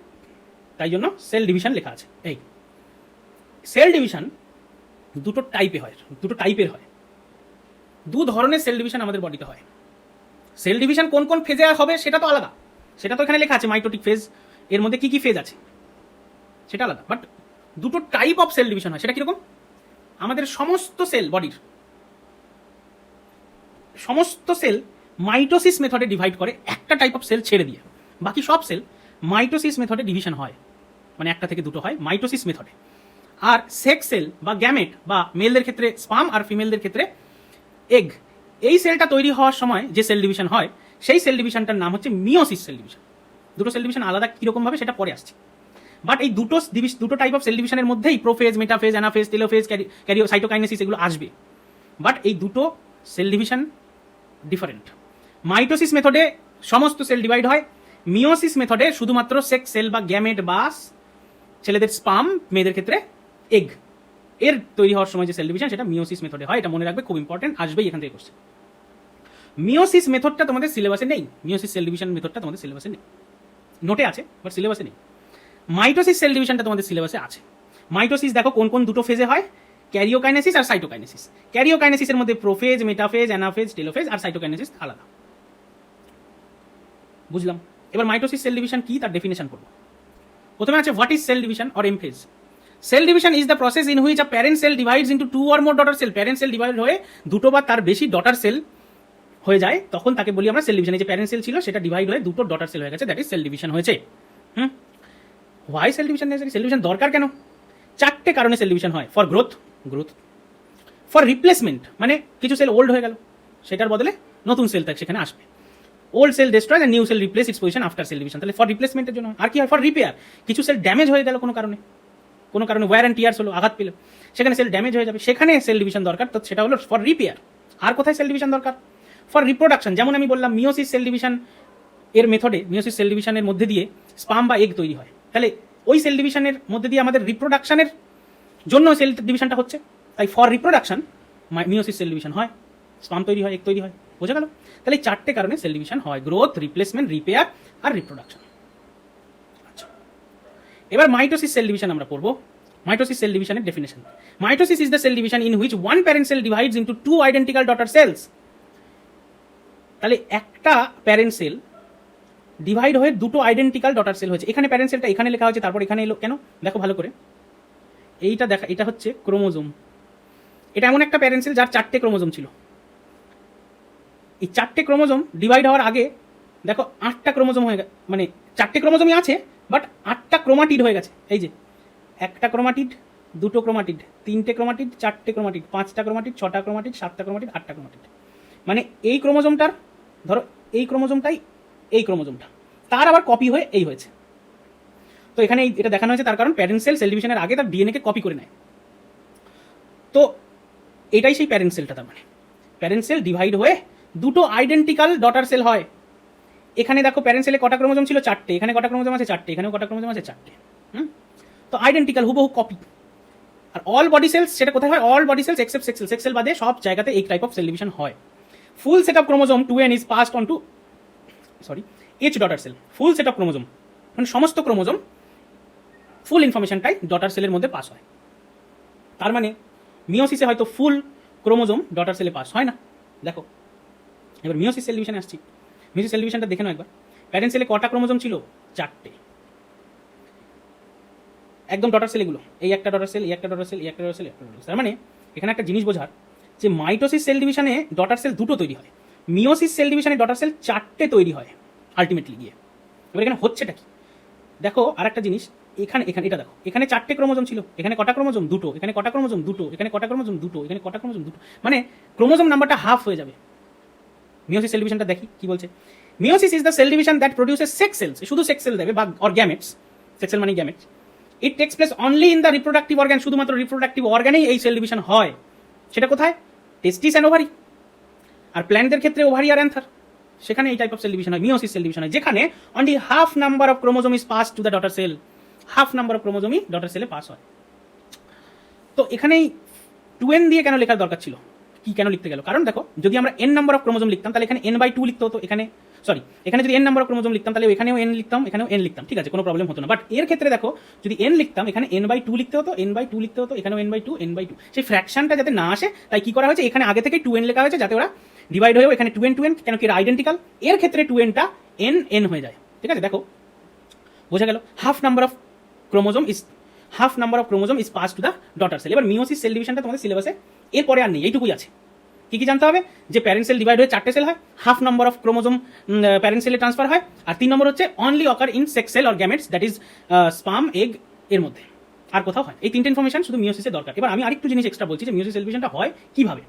তাই জন্য সেল ডিভিশন লেখা আছে। এই সেল ডিভিশন দুটো টাইপের হয়, দু ধরনের সেল ডিভিশন আমাদের বডিতে হয়। সেল ডিভিশন কোন কোন ফেজে হবে সেটা তো আলাদা, সেটা তো এখানে লেখা আছে মাইটোটিক ফেজ, এর মধ্যে কি কি ফেজ আছে সেটা আলাদা। বাট দুটো টাইপ অফ সেল ডিভিশন হয়। সেটা কিরকম? আমাদের সমস্ত সেল, বডির সমস্ত সেল মাইটোসিস মেথডে ডিভাইড করে, একটা টাইপ অফ সেল ছেড়ে দিয়ে বাকি সব সেল মাইটোসিস মেথডে ডিভিশন হয়, মানে একটা থেকে দুটো হয় মাইটোসিস মেথডে। আর সেক্স সেল বা গ্যামেট, বা মেলদের ক্ষেত্রে স্পার্ম আর ফিমেলদের ক্ষেত্রে এগ, এই সেলটা তৈরি হওয়ার সময় যে সেল ডিভিশন হয় সেই সেল ডিভিশনটার নাম হচ্ছে মিওসিস সেল ডিভিশন। দুটো সেল ডিভিশন আলাদা কিরকম ভাবে সেটা পরে আসছে। বাট এই দুটো টাইপ অফ সেল ডিভিশনের মধ্যেই prophase, metaphase, anaphase, telophase, cytokinesis এগুলো আসবে। বাট এই দুটো সেল ডিভিশন ডিফারেন্ট। মাইটোসিস মেথডে সমস্ত সেল ডিভাইড হয়, মিওসিস মেথডে শুধুমাত্র সেক্স সেল বা গ্যামেট বা ছেলেদের স্পার্ম, মেয়েদের ক্ষেত্রে এগ, এর তৈরি হওয়ার সময় যে সেল ডিভিশন সেটা মিওসিস মেথডে হয়। এটা মনে রাখবে, খুব ইম্পর্টেন্ট, আসবেই এখান থেকে কোশ্চেন। মিওসিস মেথডটা তোমাদের সিলেবাসে নেই, মিওসিস সেল ডিভিশন মেথডটা তোমাদের সিলেবাসে নেই, নোটে আছে বাট সিলেবাসে নেই। মাইটোসিস সেল ডিভিশনটা তোমাদের সিলেবাসে আছে। মাইটোসিস দেখো কোন কোন দুটো ফেজে হয়, ক্যারিওকাইনেসিস আর সাইটোকাইনেসিস। ক্যারিওকাইনেসিসের মধ্যে প্রোফেজ, মেটাফেজ, অ্যানাফেজ, টেলোফেজ, আর সাইটোকাইনেসিস আলাদা। বুঝলাম। এবার মাইটোসিস সেল ডিভিশন কি তার ডেফিনেশন করব। প্রথমে আছে what is cell division or M phase. Cell division is the process in which a parent cell divides into two or more daughter cell. Parent cell divide হয়ে দুটো বা তার বেশি ডটার সেল হয়ে যায়, তখন তাকে বলি আমরা সেল ডিভিশন। এই যে প্যারেন্ট সেল ছিল সেটা ডিভাইড হয়ে দুটো ডটার সেল হয়ে গেছে, দ্যাট ইজ সেল ডিভিশন হয়েছে। Why cell division necessary? Sell division দরকার কেন? চারটে কারণে সেল ডিভিশন হয়। ফর গ্রোথ, ফর রিপ্লেসমেন্ট, মানে কিছু সেল ওল্ড হয়ে গেল, সেটার বদলে নতুন সেল তাকে সেখানে আসবে। Old cell destroy and new cell replace its position after cell division, তাহলে ফর রিপ্লেসমেন্টের জন্য। আর কি হয়? ফর রিপেয়ার, কিছু সেল ড্যামেজ হয়ে গেল কোনো কারণে ওয়্যার অ্যান্ড টিয়ার্স হলো, আঘাত পেল, সেখানে সেল ড্যামেজ হয়ে যাবে, সেখানে সেল ডিভিশন দরকার, তো সেটা হলো ফর রিপেয়ার। আর কোথায় সেল ডিভিশন দরকার? For reproduction. যেমন আমি বললাম মিওসিস সেল ডিভিশন এর মেথডে, মিওসিস সেল ডিভিশনের মধ্যে দিয়ে স্পাম বা এগ তৈরি হয়, তাহলে ওই সেল ডিভিশনের মধ্যে দিয়ে আমাদের রিপ্রোডাকশনের জন্য সেল ডিভিশনটা হচ্ছে, তাই for reproduction meiosis cell division হয়, স্পাম তৈরি হয়, এগ তৈরি হয়। বোঝা গেল? তাহলে এই চারটে কারণে সেল ডিভিশন হয়, গ্রোথ, রিপ্লেসমেন্ট, রিপেয়ার আর রিপ্রোডাকশন। আচ্ছা, এবার মাইটোসিস সেল ডিভিশন আমরা পড়বো। মাইটোসিস সেল ডিভিশনের definition. Mitosis is the cell division in which one parent cell divides into two identical daughter cells. তাহলে একটা প্যারেন্ট সেল ডিভাইড হয়ে দুটো আইডেন্টিক্যাল ডটার সেল হয়েছে। এখানে প্যারেন্ট সেলটা এখানে লেখা হয়েছে, তারপর এখানে এলো কেন দেখো ভালো করে। এইটা দেখা, এটা হচ্ছে ক্রোমোজোম। এটা এমন একটা প্যারেন্ট সেল যার চারটে ক্রোমোজোম ছিল। এই চারটে ক্রোমোজোম ডিভাইড হওয়ার আগে দেখো 8টা ক্রোমোজোম হয়ে গেছে, মানে চারটে ক্রোমোজোমই আছে বাট 8টা ক্রোমাটিড হয়ে গেছে। এই যে একটা ক্রোমাটিড, দুটো ক্রোমাটিড, তিনটে ক্রোমাটিড, চারটে ক্রোমাটিড, 5টা ক্রোমাটিড, 6টা ক্রোমাটিড, 7টা ক্রোমাটিড, 8টা ক্রোমাটিড। মানে এই ক্রোমোজোমটার, ধরো এই ক্রোমোজোমটাই এই ক্রোমোজোমটা, তার আবার কপি হয়ে এই হয়েছে। তো এখানে এটা দেখানো হয়েছে তার কারণ প্যারেন্ট সেল সেল ডিভিশনের আগে তার ডিএনএ কে কপি করে নেয়। তো এটাই সেই প্যারেন্ট সেলটা। তার মানে প্যারেন্ট সেল ডিভাইড হয়ে দুটো আইডেন্টিক্যাল ডটার সেল হয়। এখানে দেখো প্যারেন্ট সেলে কটা ক্রোমোজোম ছিল? 4টে। এখানে কটা ক্রোমোজোম আছে? 4টে। এখানেও কটা ক্রোমোজোম আছে? 4টে। তো আইডেন্টিক্যাল, হুবহু কপি। আর অল বডি সেলস, সেটা কোথায় হয়? All body cells except sex cell, sex cell বাদে সব জায়গাতে এই টাইপ অফ সেল ডিভিশন হয়। Full set of chromosome 2n is passed on to each daughter cell. Full set of chromosome মানে সমস্ত ক্রোমোজোম, ফুল ইনফরমেশনটাই ডটার সেলের মধ্যে পাস হয়। তার মানে মিওসিসে হয়তো ফুল ক্রোমোজোম ডটার সেলে পাস হয় না। দেখো এবার মিওসিস সেল ডিভিশনে আসছি। মিওসিস সেল ডিভিশনটা দেখে নাও একবার। প্যারেন্ট সেলে কটা ক্রোমোজোম ছিল? 4টে। একদম ডটার সেল এগুলো, এই একটা ডটার সেল, এই একটা ডটার সেল, এই একটা ডটার সেল, একটা ডটার সেল। তার মানে এখানে একটা জিনিস বোঝার যে মাইটোসিস সেল ডিভিশনে ডটার সেল দুটো তৈরি হয়, মিওসিস সেল ডিভিশনে ডটার সেল 4টে তৈরি হয় আলটিমেটলি গিয়ে। এবার এখানে হচ্ছেটা কি দেখো, আর একটা জিনিস, এখানে এখানে এটা দেখো, এখানে 4টে ক্রোমোজোম ছিল, এখানে কটা ক্রোমোজোম? দুটো। এখানে কটা ক্রোমোজোম? দুটো। এখানে কটা ক্রোমোজোম? দুটো। এখানে কটা ক্রোমোজোম? দুটো। মানে ক্রোমোজোম নাম্বারটা হাফ হয়ে যাবে। মিওসিস সেল ডিভিশনটা দেখি কি বলছে। Meiosis is the cell division that produces sex cells. শুধু সেক্স সেল দেবে বা অর গ্যামেটস। সেক্স সেল মানে gametes. It takes place only in the reproductive organ. শুধুমাত্র রিপ্রোডাক্টিভ অর্গানেই এই সেল ডিভিশন হয়। সেটা কোথায়? টেস্টিস অ্যান্ড ওভারি। আর প্ল্যান্টদের ক্ষেত্রে ওভারি আর অ্যান্থার, সেখানে এই টাইপ অফ সেল ডিভিশন হয়, মিওসিস সেল ডিভিশন হয়, যেখানে only half number of chromosome is pass to the daughter cell. Half number of ক্রোমোজোমই ডটার সেলে পাস হয়। তো এখানেই 2n দিয়ে কেন লেখার দরকার ছিল? কি কেন লিখতে গেল? কারণ দেখো, যদি আমরা n নাম্বার অফ ক্রোমোজোম লিখতাম তাহলে এখানে n/2 লিখতে হতো। এখানে যদি n নাম্বার অফ ক্রোমোজোম লিখতাম তাহলে এখানেও n লিখতাম, এখানেও n লিখতাম, ঠিক আছে, কোনো প্রবলেম হতো না। বাট এর ক্ষেত্রে দেখো, যদি n লিখতাম এখানে n/2 লিখতে হতো, n/2 লিখতে হতো, এখানেও n/2। সেই ফ্র্যাকশনটা যাতে না আসে তাই কি করা হয়েছে, এখানে আগে থেকে 2n লেখা হয়েছে, যাতে ওরা ডিভাইড হয়েও এখানে 2n কেন কি এরা আইডেন্টিক্যাল, এর ক্ষেত্রে 2nটা n হয়ে যায়। ঠিক আছে, দেখো বোঝা গেল। Half number of chromosome is pass to the daughter cell. এবার মিওসিস সেল ডিভিশনটা তোমাদের সিলেবাসে এরপরে আর নেই, এইটুকুই আছে। কি কি জানতে হবে? যে প্যারেন্ট সেল ডিভাইড হয়ে 4টে সেল হয়, half number of chromosome parent সেলে ট্রান্সফার হয়, আর 3 নম্বর হচ্ছে only occur in sex cell or gametes, that is sperm, egg এর মধ্যে, আর কোথাও হয়। এই 3টে ইনফরমেশন শুধু মিওসিসে দরকার। এবার আমি আরেকটু জিনিস এক্সট্রা বলছি যে মিওসিস সেল ডিভিশনটা হয় কিভাবে।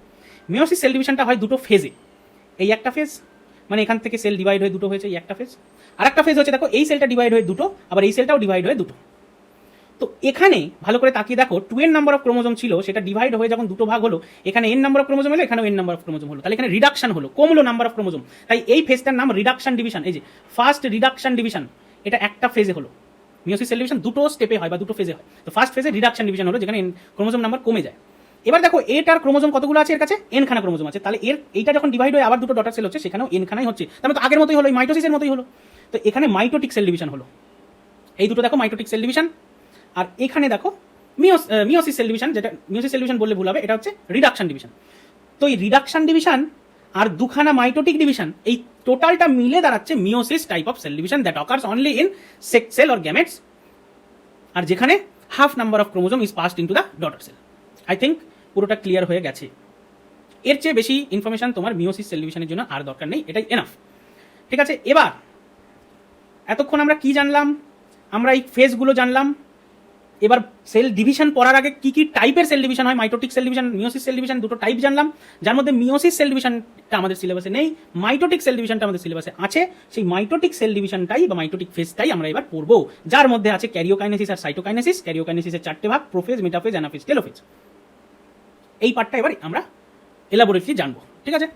মিওসিস সেল ডিভিশনটা হয় দুটো ফেজে। এই একটা ফেজ, মানে এখান থেকে সেল ডিভাইড হয়ে দুটো হয়েছে, এই একটা ফেজ। আর একটা ফেজ হচ্ছে দেখো, এই সেলটা ডিভাইড হয়ে দুটো, আবার এই সেলটাও ডিভাইড হয়ে দুটো। তো এখানে ভালো করে তাকিয়ে দেখো, 2n নাম্বার অফ ক্রোমোজোম ছিল, সেটা ডিভাইড হয়ে যখন দুটো ভাগ হলো, এখানে n নাম্বার অফ ক্রোমোজোম হলো, এখানেও n নাম্বার অফ ক্রোমোজোম হলো, তাহলে এখানে রিডাকশন হলো, কমলো নাম্বার অফ ক্রোমোজোম। তাই এই ফেজটার নাম রিডাকশন ডিভিশন। এই যে ফার্স্ট রিডাকশন ডিভিশন, এটা একটা ফেজে হলো। মিওসিস সেল ডিভিশন দুটো স্টেপে হয় বা দুটো ফেজে হয়। তো ফার্স্ট ফেজে রিডাকশন ডিভিশন হলো, যেখানে ক্রোমোজোম নাম্বার কমে যায়। এবার দেখো, এটার ক্রোমোজোম কতগুলো আছে? এর কাছে n খানা ক্রোমোজোম আছে, তাহলে এইটা যখন ডিভাইড হয়ে আবার দুটো ডটার সেল হচ্ছে, সেখানেও n খানাই হচ্ছে। তার মানে তো আগের মতোই হলো, এই মাইটোসিসের মতোই হলো। তো এখানে মাইটোটিক সেল ডিভিশন হলো। এই দুটো দেখো মাইটোটিক সেল ডিভিশন। আর এখানে দেখো মিওসিস সেল ডিভিশন, যেটা মিওসিস সেল ডিভিশন বললে ভুল হবে, এটা হচ্ছে রিডাকশন ডিভিশন। তো এই রিডাকশন ডিভিশন আর দুখানা মাইটোটিক ডিভিশন, এই টোটালটা মিলে দাঁড়াচ্ছে meiosis type of cell division that occurs only in sex cell or gametes, আর যেখানে half number of chromosome is passed into the daughter cell. I think পুরোটা ক্লিয়ার হয়ে গেছে। এর চেয়ে বেশি ইনফরমেশন তোমার মিওসিস সেল ডিভিশনের জন্য আর দরকার নেই, এটাই এনাফ। ঠিক আছে, এবার এতক্ষণ আমরা কি জানলাম? আমরা এই ফেজগুলো জানলাম। এবার সেল ডিভিশন পড়ার আগে কি কি টাইপের সেল ডিভিশন হয়, mitotic sell division, meiosis cell division, দুটো টাইপ জানলাম, যার মধ্যে মিওসিস সেল ডিভিশনটা আমাদের সিলেবাসে নেই, মাইটোটিক সেল ডিভিশনটা আমাদের সিলেবাসে আছে। সেই মাইটোটিক সেল ডিভিশনটাই বা মাইটোটিক ফেজটাই আমরা এবার পড়বো, যার মধ্যে আছে ক্যারিওকাইনেসিস আর সাইটোকাইনেসিস। ক্যারিওকাইনেসিসের 4টে ভাগ, প্রোফেজ, মেটাফেজ, অ্যানাফেজ, টেলোফেজ। এই পার্টটা এবার আমরা এলাবোরেটলি জানবো। ঠিক আছে,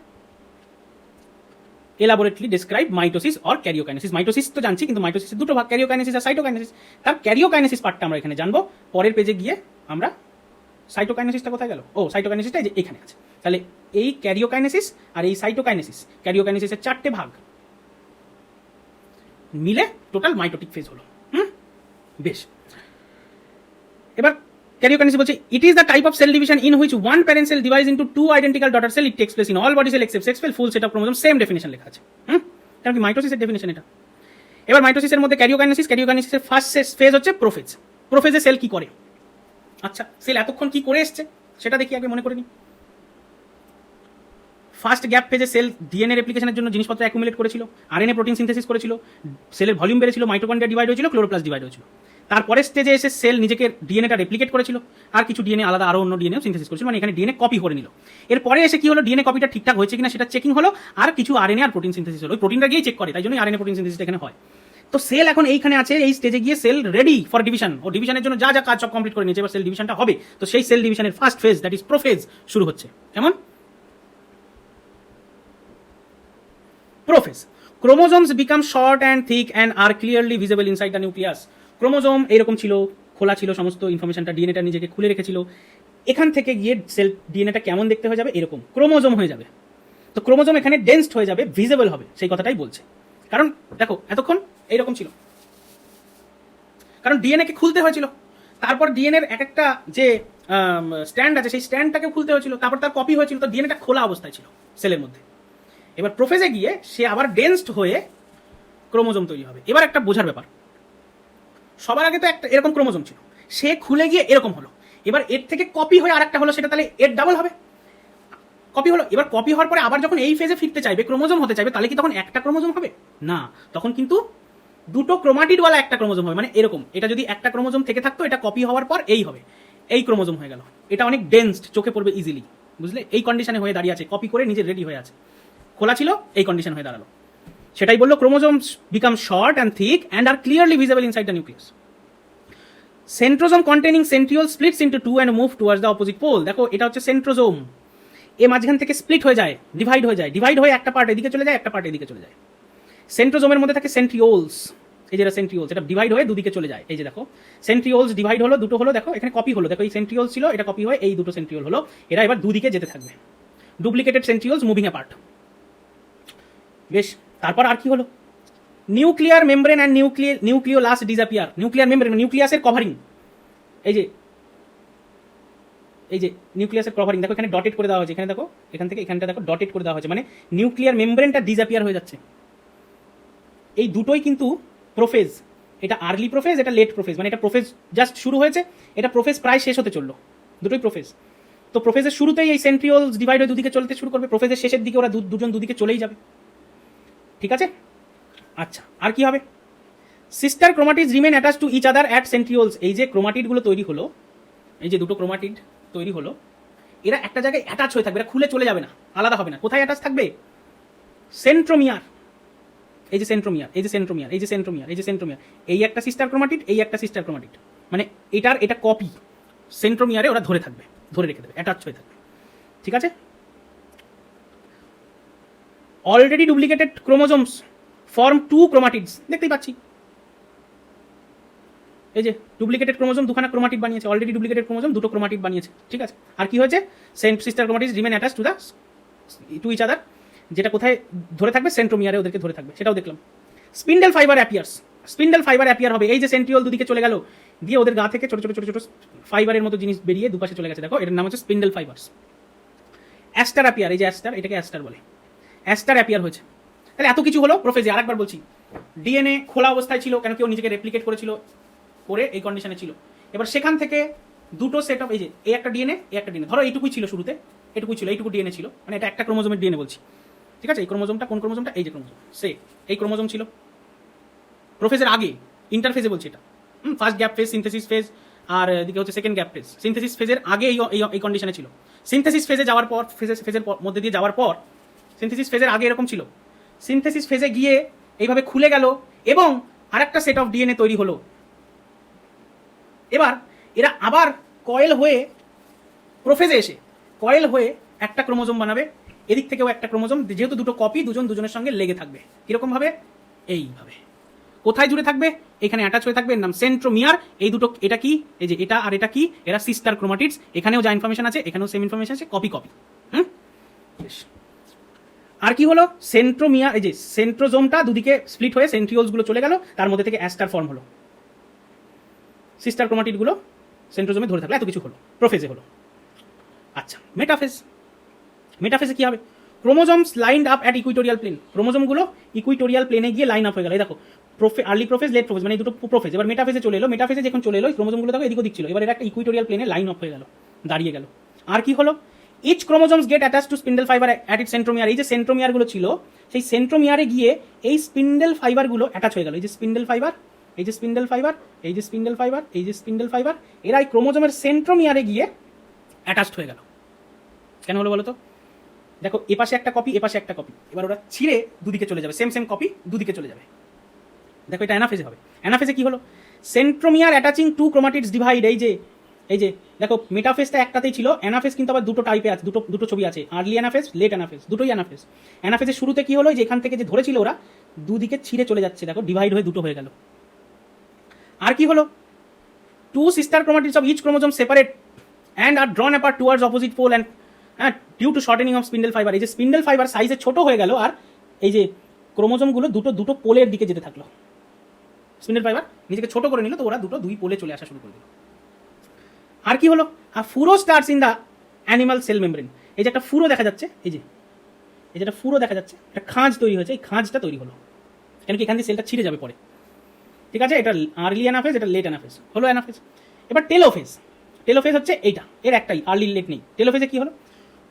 elaborately describe mitosis or karyokinesis. Mitosis তো জানছি, কিন্তু মাইটোসিসের দুটো ভাগ, ক্যারিওকাইনেসিস আর সাইটোকাইনেসিস। তার ক্যারিওকাইনেসিস পার্টটা আমরা এখানে জানবো। পরের পেজে গিয়ে আমরা সাইটোকাইনেসিসটা কোথায় গেল? ও, সাইটোকাইনেসিসটা যে এখানে আছে। তাহলে এই ক্যারিওকাইনেসিস আর এই সাইটোকাইনেসিস, ক্যারিওকাইনেসিসের 4টে ভাগ মিলে টোটাল মাইটোটিক ফেজ হলো। বেশ, এবার ক্যারিওকাইনেসিস বলছে it is the type of cell division in which one parent cell divides into two identical daughter cell. It takes place in all body cell except sex cell, full set of chromosome, same definition লেখা আছে। কারণ কি মাইটোসিসের definition এটা। এবার মাইটোসিসের মধ্যে ক্যারিওকাইনেসিসের first phase হচ্ছে prophase. প্রোফেজে sell কি করে? আচ্ছা, সেল এতক্ষণ কি করে এসছে সেটা দেখি আগে, মনে করে নি। ফার্স্ট গ্যাপ ফেজে সেল ডিএনএ রেপ্লিকেশনের জন্য জিনিসপত্র অ্যাকুমুলেট করেছিল, আরএনএ প্রোটিন সিনথেসিস করেছিল, সেলের ভলিউম বেড়েছিল, মাইটোকন্ড্রিয়া ডিভাইড হয়েছিল, ক্লোরোপ্লাস্ট ডিভাইড হয়েছিল। তারপরের স্টেজে এসে সেল নিজেকে ডিএনএটা রেপ্লিকেট করেছিল, আর কিছু ডিএনএ আলাদা আরও অন্য ডিএনএও সিনথেসিস করেছিল, মানে এখানে ডিএনএ কপি করে নিল। এরপরে এসে কি হলো, ডিএনএ কপিটা ঠিকঠাক হয়েছে কিনা সেটা চেকিং হলো, আর কিছু আরএনএ আর প্রোটিন সিনথেসিস হলো। ওই প্রোটিনটা গিয়ে চেক করে, তাই জন্য আরএনএ প্রোটিন সিনথেসিস এখানে হয়। তো সেল এখন এইখানে আছে, এই স্টেজে গিয়ে সেল রেডি ফর ডিভিশন। ও ডিভিশনের জন্য যা যা কাজ সব কমপ্লিট করে নিয়েছে, এবার সেল ডিভিশনটা হবে। তো সেই সেল ডিভিশনের first phase, that is prophase, শুরু হচ্ছে। কেমন? Prophase, chromosomes become short and thick and are clearly visible inside the nucleus. Chromosome এইরকম ছিল, খোলা ছিল, সমস্ত ইনফরমেশনটা ডিএনএটা নিজেকে খুলে রেখেছিল। এখান থেকে গিয়ে সেল ডিএনএটা কেমন দেখতে হয়ে যাবে? এরকম ক্রোমোজোম হয়ে যাবে। তো ক্রোমোজোম এখানে ডেন্সড হয়ে যাবে, ভিজিবল হবে, সেই কথাটাই বলছে। কারণ দেখো এতক্ষণ এইরকম ছিল, কারণ ডিএনএ কে খুলতে হয়েছিল, তারপর ডিএনএর এক একটা যে স্ট্যান্ড আছে সেই স্ট্যান্ডটাকে খুলতে হয়েছিল, তারপর তার কপি হয়েছিল, তো ডিএনএটা খোলা অবস্থায় ছিল সেলের মধ্যে। এবার প্রোফেজে গিয়ে সে আবার ডেন্সড হয়ে ক্রোমোজোম তৈরি হবে। এবার একটা বোঝার ব্যাপার, সবার আগে তো একটা এরকম ক্রোমোজোম ছিল, সে খুলে গিয়ে এরকম হলো। এবার এর থেকে কপি হয়ে আরেকটা হলো, সেটা তাহলে এর ডাবল হবে। কপি হলো, এবার কপি হওয়ার পরে আবার যখন এই ফেজে ফিরতে চাইবে, ক্রোমোজোম হতে চাইবে, তাহলে কি তখন একটা ক্রোমোজোম হবে? না, তখন কিন্তু দুটো ক্রোমাটিডওয়ালা একটা ক্রোমোজোম হবে। মানে এরকম, এটা যদি একটা ক্রোমোজোম থেকে থাকতো, এটা কপি হওয়ার পর এই হবে, এই ক্রোমোজোম হয়ে গেল। এটা অনেক ডেন্সড, চোখে পড়বে ইজিলি, বুঝলে? এই কন্ডিশনে হয়ে দাঁড়িয়ে আছে, কপি করে নিজে রেডি হয়ে আছে। খোলা ছিল, এই কন্ডিশন হয়ে দাঁড়ালো। সেটাই বললো, chromosomes become short and thick and are clearly visible inside the nucleus. Centrosome containing centriole splits into two and move towards the opposite pole. দেখো এটা হচ্ছে সেন্ট্রোজোম, এ মাঝখান থেকে স্প্লিট হয়ে যায়, ডিভাইড হয়ে যায়, ডিভাইড হয়ে একটা পার্ট এদিকে চলে যায়, একটা পার্ট এদিকে চলে যায়। সেন্ট্রোজোমের মধ্যে থাকে সেন্ট্রিওলস, এই যে সেন্ট্রিওলস, এটা ডিভাইড হয়ে দুদিকে চলে যায়। এই যে দেখো সেন্ট্রিওলস ডিভাইড হলো, দুটো হলো, দেখো এখানে কপি হলো, দেখো এই সেন্ট্রিওলস ছিল, এটা কপি হয়ে এই দুটো সেন্ট্রিওল হলো। এরা এবার দুদিকে যেতে থাকবে, ডুপ্লিকেটেড সেন্ট্রিওলস মুভিং অ্যাপার্ট। বেশ, তারপর আর কি হলো? Nuclear membrane and nucleolus disappear. Nuclear membrane, নিউক্লিয়াসের কভারিং, এই যে নিউক্লিয়াসের কভারিং, দেখো এখানে ডটেড করে দেওয়া হয়েছে, এখানে দেখো এখান থেকে এখানটা দেখো ডটেড করে দেওয়া হয়েছে, মানে নিউক্লিয়ার মেমব্রেনটা ডিসঅ্যাপিয়ার হয়ে যাচ্ছে। এই দুটোই কিন্তু প্রোফেজ, এটা আর্লি প্রোফেজ, এটা লেট প্রোফেজ, মানে এটা প্রোফেজ জাস্ট শুরু হয়েছে, এটা প্রোফেজ প্রায় শেষ হতে চললো, দুটোই প্রোফেজ। তো প্রোফেজের শুরুতেই এই সেন্ট্রিওলস ডিভাইড হয়ে দুদিকে চলতে শুরু করবে, প্রোফেজের শেষের দিকে ওরা দুজন দুদিকে চলেই যাবে। ঠিক আছে, আচ্ছা আর কি হবে? Sister chromatids remain attach to each other at centrioles. এই যে ক্রোমাটিডগুলো তৈরি হলো, এই যে দুটো ক্রোমাটিড তৈরি হলো, এরা একটা জায়গায় অ্যাটাচ হয়ে থাকবে, এরা খুলে চলে যাবে না, আলাদা হবে না। কোথায় অ্যাটাচ থাকবে? সেন্ট্রোমিয়ার, এই যে সেন্ট্রোমিয়ার, এই যে সেন্ট্রোমিয়ার, এই যে সেন্ট্রোমিয়ার, এই যে সেন্ট্রোমিয়ার, এই একটা সিস্টার ক্রোমাটিড, এই একটা সিস্টার ক্রোমাটিড, মানে এটা কপি, সেন্ট্রোমিয়ারে ওরা ধরে থাকবে, ধরে রেখে দেবে, অ্যাটাচ হয়ে থাকবে। ঠিক আছে, already duplicated chromosomes form two chromatids, দেখতেই পাচ্ছি, এই যে ডুপ্লিকেটেড ক্রোমোজোম দুখানা ক্রোমাটিড বানিয়েছে, অলরেডি ডুপ্লিকেটেড ক্রোমোজোম দুটো ক্রোমাটিড বানিয়েছে। ঠিক আছে, আর কি হয়েছে? Sister chromatids remain attach to each other, যেটা কোথায় ধরে থাকবে? সেন্ট্রোমিয়ারে ওদেরকে ধরে থাকবে, সেটাও দেখলাম। Spindle fibre appears, spindle fibre appear হবে, এই যে সেন্ট্রিওল দুদিকে চলে গেল, দিয়ে ওদের গা থেকে ছোট ছোট ছোট ছোট ফাইবারের মতো জিনিস বেরিয়ে দুপাশে চলে গেছে। দেখো এটার নাম হচ্ছে স্পিন্ডেল ফাইবার্স। অ্যাস্টার অ্যাপিয়ার, এই যে অ্যাস্টার, এটাকে অ্যাস্টার বলে, অ্যাস্টার অ্যাপিয়ার হয়েছে। তাহলে এত কিছু হলো প্রোফেজে। আরেকবার বলছি, ডিএনএ খোলা অবস্থায় ছিল, কেন কেউ নিজেকে রেপ্লিকেট করেছিল, করে এই কন্ডিশনে ছিল। এবার সেখান থেকে দুটো সেট অফ, এই যে এই একটা ডিএনএ, এই একটা ডিএনএ, ধরো এইটুকুই ছিল শুরুতে, এটুকুই ছিল, এইটুকু ডিএনএ ছিল, মানে এটা একটা ক্রোমোজোমের ডিএনএ বলছি, ঠিক আছে। এই ক্রোমোজোমটা কোন ক্রোমোজোমটা, এই যে ক্রোমোজোম, সে এই ক্রোমোজোম ছিল প্রোফেজের আগে, ইন্টারফেজে বলছি এটা। First gap phase, synthesis phase, আর এদিকে হচ্ছে সেকেন্ড গ্যাপ ফেজ। সিনথেসিস ফেজের আগে এই কন্ডিশনে ছিল। সিনথেসিস ফেজে যাওয়ার পর, ফেজের মধ্যে দিয়ে যাওয়ার পর, সিনথেসিস ফেজের আগে এরকম ছিল, সিনথেসিস ফেজে গিয়ে এইভাবে খুলে গেল এবং আরেকটা সেট অফ ডিএনএ তৈরি হলো। এবার এরা আবার কয়েল হয়ে প্রোফেজে এসে কয়েল হয়ে একটা ক্রোমোজোম বানাবে, এদিক থেকেও একটা ক্রোমোজোম, যেহেতু দুটো কপি, দুজনের সঙ্গে লেগে থাকবে। কিরকম ভাবে? এইভাবে। কোথায় জুড়ে থাকবে? এখানে অ্যাটাচ হয়ে থাকবে, নাম সেন্ট্রোমিয়ার। এই দুটো, এটা কি, এই যে এটা আর এটা কি, এরা সিস্টার ক্রোমাটিডস। এখানেও যা ইনফরমেশন আছে এখানেও সেম ইনফরমেশন আছে, কপি কপি। আর কি হলো? সেন্ট্রোমিয়ার, এই যে সেন্ট্রোজোমটা দুদিকে স্প্লিট হয়ে সেন্ট্রিওলস গুলো চলে গেল, তার মধ্যে থেকে অ্যাস্টার ফর্ম হলো, সিস্টার ক্রোমাটিড গুলো সেন্ট্রোজোমে ধরে থাকলো। এত কিছু হলো, প্রোফেজে হলো। আচ্ছা, মেটাফেজ। মেটাফেজে কি হবে? Chromosomes lined up at equatorial plane. ক্রোমোজোমগুলো ইকুইটোরিয়াল প্লেনে গিয়ে লাইন আপ হয়ে গেল। এই দেখো, আর্লি প্রোফেজ, লেট প্রোফেজ, মানে এই দুটো প্রোফেজ। এবার মেটাফেজে চলে এলো। মেটাফেজে যখন চলে এলো, ক্রোমোজোমগুলো দেখো এদিক ওদিক ছিল, এবার এরা একটা ইকুইটোরিয়াল প্লেনে লাইন আপ হয়ে গেল, দাঁড়িয়ে গেল। আর কি হলো? Each chromosomes get attach to spindle fibre at it centromere. এই যে সেন্ট্রোমিয়ারগুলো ছিল, সেই সেন্ট্রোমিয়ারে গিয়ে এই স্পিন্ডেল ফাইবারগুলো অ্যাটাচ হয়ে গেল। এই যে স্পিন্ডেল ফাইবার, এই যে স্পিন্ডেল ফাইবার, এই যে স্পিন্ডেল ফাইবার, এই যে স্পিন্ডেল ফাইবার, এরা এই ক্রোমোজোমের সেন্ট্রোমিয়ারে গিয়ে অ্যাটাচড হয়ে গেল। কেন হলো বলো তো? দেখো, এপাশে একটা কপি, এপাশে একটা কপি, এবার ওরা ছিঁড়ে দুদিকে চলে যাবে, সেম কপি দুদিকে চলে যাবে। দেখো, এটা অ্যানাফেজে হবে। অ্যানাফেজে কি হলো? Centromere attaching to chromatids divide. এই যে দেখো, মেটাফেজটা একটাতেই ছিল, অ্যানাফেজ কিন্তু আবার দুটো টাইপে আছে, দুটো ছবি আছে, আর্লি অ্যানাফেজ, লেট অ্যানাফেজ, দুটোই অ্যানাফেজ। অ্যানাফেজের শুরুতে কি হলো? যে এখান থেকে যে ধরেছিল ওরা, দুদিকে ছিঁড়ে চলে যাচ্ছে, দেখো ডিভাইড হয়ে দুটো হয়ে গেল। আর কি হলো? Two sister chromatids of each chromosome separate and are drawn apart towards opposite pole and due to shortening of spindle fibre. এই যে স্পিন্ডেল ফাইবার সাইজে ছোট হয়ে গেল, আর এই যে ক্রোমোজোমগুলো দুটো পোলের দিকে যেতে থাকলো। স্পিন্ডেল ফাইবার নিজেকে ছোট করে নিল, তো ওরা দুই পোলে চলে আসা শুরু করে দিল। আর কি হলো? আর furrow starts in the animal cell membrane. এই যে একটা ফুরো দেখা যাচ্ছে, এই যে একটা ফুরো দেখা যাচ্ছে, একটা খাঁজ তৈরি হয়েছে, এই খাঁজটা তৈরি হলো, কেন কি এখান দিয়ে সেলটা ছিঁড়ে যাবে পরে, ঠিক আছে। এটা আর্লি অ্যানাফেজ, এটা লেট অ্যানাফেজ হলো অ্যানাফেজ। এবার টেলোফেজ। টেলোফেজ হচ্ছে এইটা, এর একটাই, আর্লি লেট নেই। টেলোফেজে কি হলো?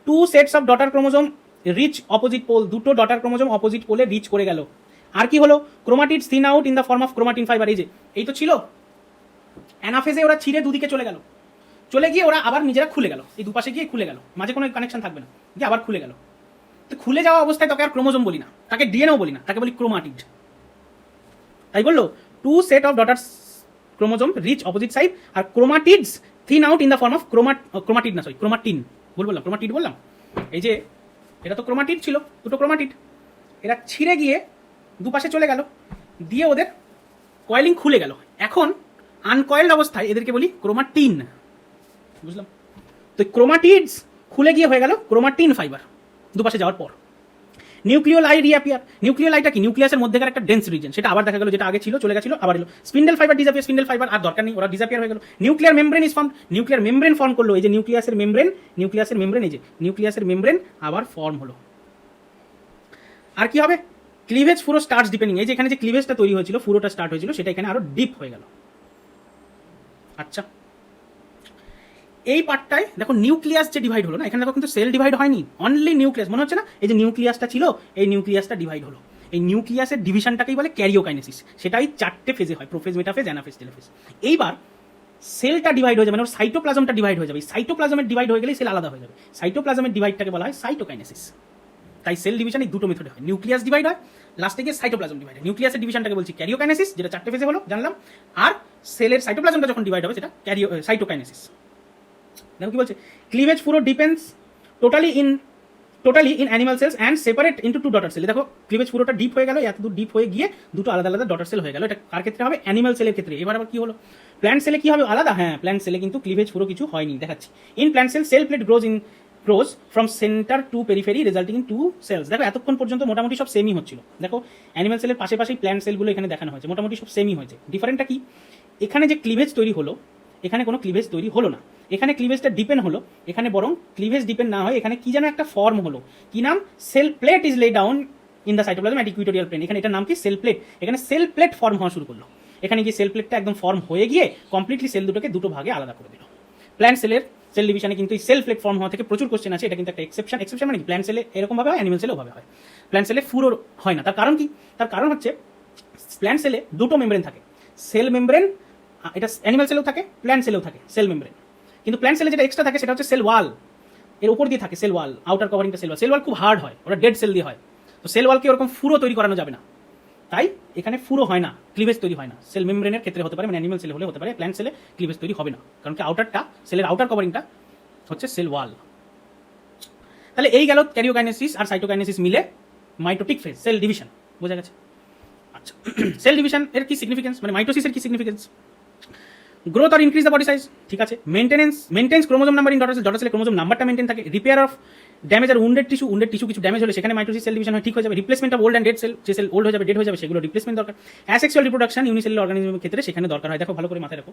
Two sets of daughter chromosome reach opposite pole. দুটো ডটার ক্রোমোজোম অপোজিট পোলে রিচ করে গেল। আর কি হলো? Chromatids thin out in the form of chromatin fibre. এই যে এই তো ছিল অ্যানাফেজে, ওরা ছিঁড়ে দুদিকে চলে গেল, চলে গিয়ে ওরা আবার নিজেরা খুলে গেল, এই দুপাশে গিয়ে খুলে গেল, মাঝে কোনো কানেকশন থাকবে না, গিয়ে আবার খুলে গেল। তো খুলে যাওয়া অবস্থায় তাকে আর ক্রোমোজোম বলি না, তাকে ডিএনএও বলি না, তাকে বলি ক্রোমাটিড। তাই বললো two set of daughter chromosome reach opposite side, আর chromatids thin out in the form of chromatid না, সরি ক্রোমাটিন বললাম, ক্রোমাটিড বললাম। এই যে এটা তো ক্রোমাটিড ছিল, দুটো ক্রোমাটিড, এরা ছিঁড়ে গিয়ে দুপাশে চলে গেল, দিয়ে ওদের কয়েলিং খুলে গেল। এখন আনকয়েলড অবস্থায় এদেরকে বলি ক্রোমাটিন, বুঝলাম? তো ক্রোমাটিডস খুলে গিয়ে হয়ে গেল ক্রোমাটিন ফাইবার দুপাশে যাওয়ার পর। নিউক্লিওলাই রিঅ্যাপিয়ার। নিউক্লিওলাইটা কি? নিউক্লিয়াসের মধ্যেকার একটা ডেন্স রিজন, সেটা আবার দেখা গেল, যেটা আগে ছিল চলে গেছিল, আবার এলো। Spindle fibre disappear, spindle fibre আর দরকার নেই, ওরা ডিসঅ্যাপিয়ার হয়ে গেল। Nuclear membrane is form. Nuclear membrane form করলো, এই যে নিউক্লিয়াসের মেমব্রেন, এই যে নিউক্লিয়াসের মেমব্রেন আবার ফর্ম হলো। আর কি হবে? Cleavage furrow starts depending. এই যে এখানে যে ক্লিভেজটা তৈরি হয়েছিল, ফুরোটা স্টার্ট হয়েছিল, সেটা এখানে আরো ডিপ হয়ে গেল। আচ্ছা, এই পার্টটায় দেখো নিউক্লিয়াস যে ডিভাইড হলো না, এখানে দেখো কিন্তু সেল ডিভাইড হয়নি, অনলি নিউক্লিয়াস। মনে হচ্ছে না? এই যে নিউক্লিয়াসটা ছিল, এই নিউক্লিয়াসটা ডিভাইড হলো। এই নিউক্লিয়াসের ডিভিশনটাকেই বলে ক্যারিওকাইনেসিস। সেটাই 4টে ফেজে হয়, প্রোফেজ, মেটাফেজ, অ্যানাফেজ, টেলোফেজ। এইবার সেলটা ডিভাইড হয়ে যাবে, মানে ওর সাইটোপ্লাজমটা ডিভাইড হয়ে যাবে। সাইটোপ্লাজমের ডিভাইড হয়ে গেলেই সেল আলাদা হয়ে যাবে। সাইটোপ্লাজমের ডিভাইডটাকে বলা হয় সাইটোকাইনেসিস। তাই সেল ডিভিশন এই দুটো মেথডে হয়, নিউক্লিয়াস ডিভাইড হয়, লাস্টে গিয়ে সাইটোপ্লাজম ডিভাইড হয়। নিউক্লিয়াসের ডিভিশনটাকে বলছি ক্যারিওকাইনেসিস, যেটা 4টে ফেজে হলো জানলাম। আর সেলের সাইটোপ্লাজমটা যখন ডিভাইড হবে সেটা সাইটোকাইনেসিস। দেখো কি বলছে? ক্লিভেজ পুরো depends totally in animal cells and separate into two daughter cell. দেখো ক্লিভেজ পুরোটা ডিপ হয়ে গেল, এত দূর ডিপ হয়ে গিয়ে দুটো আলাদা আলাদা ডটার সেল হয়ে গেল। এটা কার ক্ষেত্রে হবে? অ্যানিমাল সেলের ক্ষেত্রে। এবার আবার কি হলো? প্ল্যান্ট সেলে কি হবে আলাদা? হ্যাঁ, প্ল্যান্ট সেলে কিন্তু ক্লিভেজ পুরো কিছু হয়নি, দেখাচ্ছি। In plant cell plate grows from centre to periphery resulting in two cells. দেখো এতক্ষণ পর্যন্ত মোটামুটি সব সেমই হচ্ছিল। দেখো অ্যানিমাল সেলের পাশাপাশি প্ল্যান্ট সেলগুলো এখানে দেখানো হয়েছে, মোটামুটি সব সেমই হয়েছে। ডিফারেন্টটা কি? এখানে যে ক্লিভেজ তৈরি হলো, এখানে কোনো ক্লিভেজ তৈরি হলো না, এখানে ক্লিভেজটা ডিপেন্ড হলো, এখানে বরং ক্লিভেজ ডিপেন্ড না হয় এখানে কি যেন একটা ফর্ম হলো, কি নাম, cell plate is lay down in the cytoplasm at equatorial plane. এখানে এটার নাম কি, সেল প্লেট। এখানে সেল প্লেট ফর্ম হওয়া শুরু করলো, এখানে গিয়ে সেল প্লেটটা একদম ফর্ম হয়ে গিয়ে কমপ্লিটলি সেল দুটোকে দুটো ভাগে আলাদা করে দিল। প্ল্যান্ট সেলের সেল ডিভিশনে কিন্তু এই সেল প্লেট ফর্ম হওয়া থেকে প্রচুর কোশ্চেন আছে, এটা কিন্তু একটা এক্সেপশন। এক্সেপশন মানে কি, প্ল্যান্ট সেলে এরকমভাবে হয়, অ্যানিমাল সেলে ওভাবে হয়। প্ল্যান্ট সেলে ফুরো হয় না, তার কারণ কি, তার কারণ হচ্ছে প্ল্যান্ট সেলে দুটো মেমব্রেন থাকে, সেল মেমব্রেন, এটা অ্যানিমাল সেলেও থাকে, প্ল্যান্ট সেলেও থাকে সেল মেমব্রেন। কিন্তু প্ল্যান্ট সেলে যেটা এক্সট্রা থাকে সেটা হচ্ছে সেল ওয়াল, এর উপর দিয়ে থাকে সেল ওয়াল, আউটার কভারিংটা সেল ওয়াল। সেল ওয়াল খুব হার্ড হয়, ওটা ডেড সেল দিয়ে হয়, তো সেল ওয়ালকে ওরকম ফুরো তৈরি করানো যাবে না, তাই এখানে ফুরো হয় না, ক্লিভেজ তৈরি হয় না। সেল মেমব্রেনের ক্ষেত্রে হতে পারে, মানে অ্যানিমাল সেলে হলে হতে পারে, প্ল্যান্ট সেলে ক্লিভেজ তৈরি হবে না, কারণ কি আউটারটা, সেলের আউটার কভারিংটা হচ্ছে সেল ওয়াল। তাহলে এই গেল ক্যারিওকাইনেসিস আর সাইটোকাইনেসিস মিলে মাইটোটিক ফেজ, সেল ডিভিশন, বোঝা গেছে। আচ্ছা, সেল ডিভিশন এর কি সিগনিফিকেন্স, মানে মাইটোসিসের কি সিগনিফিকেন্স? গ্রোথ আর ইনক্রিজ দ্য বডি সাইজ, ঠিক আছে। Maintains chromosome number in daughter সেলে ক্রোমোজোম নাম্বারটা মেনটেন থাকে। রিপেয়ার অফ ড্যামেজ আর উন্ডেড টিস্যু কিছু ড্যামেজ হলে সেখানে মাইটোসিস সেল ডিভিশন হয়, ঠিক হয়ে যাবে। Replacement of old and dead cell, যে সেল ওল্ড হয়ে যাবে, ডেড হয়ে যাবে, সেগুলো রিপ্লেসমেন্ট দরকার। অ্যাসেক্সুয়াল রিপ্রোডাকশন ইউনিসেলুলার অর্গানিজমের ক্ষেত্রে সেখানে দরকার হয়। দেখো ভালো করে মাথায় রাখো,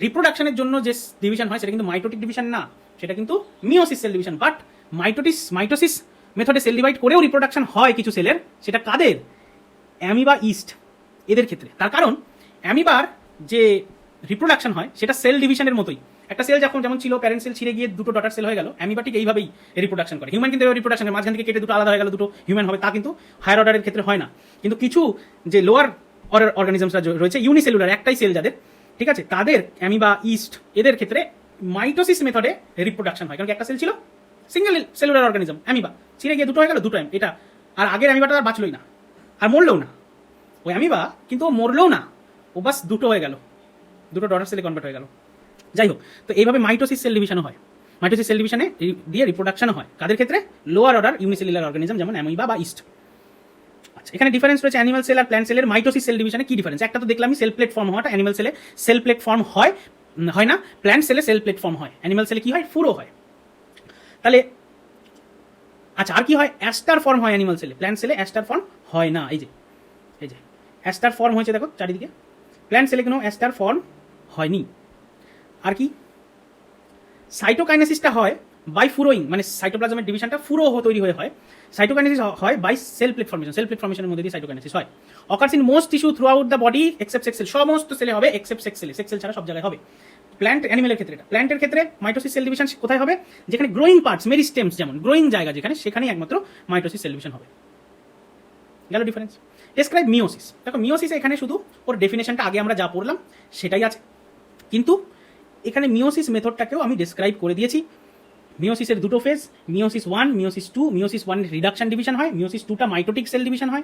রিপ্রোডাকশনের জন্য যে ডিভিশন হয় সেটা কিন্তু মাইটোটিক ডিভিশন না, সেটা কিন্তু meiosis cell division. But mitosis মেথডে সেল ডিভাইড করেও রিপ্রোডাকশন হয় কিছু সেলের, সেটা কাদের, অ্যামিবা ইস্ট এদের ক্ষেত্রে। তার কারণ অ্যামিবার যে রিপ্রোডাকশন হয় সেটা সেল ডিভিশনের মতোই। একটা সেল যেমন ছিল, প্যারেন্ট সেল ছিঁড়ে গিয়ে দুটো ডটার সেল হয়ে গেল, অ্যামিবা ঠিক এইভাবেই রিপ্রোডাকশন করে। হিউম্যান কিন্তু রিপ্রোডাকশন মাঝখান থেকে কেটে দুটো আলাদা হয়ে গেল, দুটো হিউম্যান হবে, তা কিন্তু হায়ার অর্ডারের ক্ষেত্রে হয় না। কিন্তু কিছু যে লোয়ার অর্ডার অর্গানিজমসরা রয়েছে, ইউনিসেলুলার একটাই সেল যাদের, ঠিক আছে, তাদের অ্যামিবা ইস্ট এদের ক্ষেত্রে মাইটোসিস মেথডে রিপ্রোডাকশন হয়। কারণ একটা সেল ছিল, সিঙ্গেল সেলুলার অর্গানিজম, অ্যামিবা ছিঁড়ে গিয়ে দুটো হয়ে গেল, দুটো এটা, আর আগের অ্যামিবাটা আর বাঁচলই না, আর মরলেও না। ওই অ্যামিবা কিন্তু ও মরলেও না, ও বাস দুটো হয়ে গেল, দুটো ডটার সেলে কনভার্ট হয়ে গেল। যাই হোক, তো এইভাবে মাইটোসিস সেল ডিভিশনও হয়। মাইটোসিস সেল ডিভিশনে দিয়ে রিপ্রোডাকশনও হয় কাদের ক্ষেত্রে, লোয়ার অর্ডার ইউনিসেলুলার অর্গানিজম যেমন অ্যামিবা বা ইস্ট। আচ্ছা, এখানে ডিফারেন্স রয়েছে অ্যানিমাল সেল আর প্ল্যান্ট সেলের মাইটোসিস সেল ডিভিশনে। কি ডিফারেন্স? একটা তো দেখলামই সেল প্লেট ফর্ম হওয়াটা, অ্যানিমাল সেলে সেল প্লেট ফর্ম হয় না, প্ল্যান্ট সেলে সেল প্লেট ফর্ম হয়, অ্যানিমাল সেলে কি হয়, ফুরো হয়। তাহলে আচ্ছা, আর কি হয়, অ্যাস্টার ফর্ম হয় অ্যানিমাল সেলে, প্ল্যান্ট সেলে অ্যাস্টার ফর্ম হয় না। এই যে অ্যাস্টার ফর্ম হয়েছে দেখো চারিদিকে, প্ল্যান্ট সেলে কোনো অ্যাস্টার ফর্ম হয়নি। আর কি, সাইটোকাইনেসিসটা হয় বাই ফুরোইং, মানে সাইটোপ্লাজমের ডিভিশনটা ফুরো তৈরি হয়ে হয়। সাইটোকাইনেসিস হয় by cell plate formation, cell plate ফর্মেশনের মধ্যে দিয়ে সাইটোকাইনেসিস হয়। Occurs in most tissue throughout the body except sex cell, সমস্ত সেলে হবে except sex cell, sex cell ছাড়া সব জায়গায় হবে। প্ল্যান্ট অ্যানিমেলের ক্ষেত্রে এটা, প্ল্যান্টের ক্ষেত্রে মাইটোসিস সেল ডিভিশন কোথায় হবে, যেখানে গ্রোয়িং পার্টস, মেরিস্টেমস যেমন গ্রোয়িং জায়গা যেখানে, সেখানেই একমাত্র মাইটোসিস সেল ডিভিশন হবে। গেল ডিফারেন্স। Describe meiosis. দেখো মিওসিস এখানে শুধু ওর ডেফিনেশনটা আগে আমরা যা পড়লাম সেটাই আছে, কিন্তু এখানে মিওসিস মেথডটাকেও আমি ডেসক্রাইব করে দিয়েছি। মিওসিসের দুটো phase, meiosis 1, meiosis 2। Meiosis 1 reduction division হয়, মিওসিস 2টা মাইটোটিক সেল ডিভিশন হয়।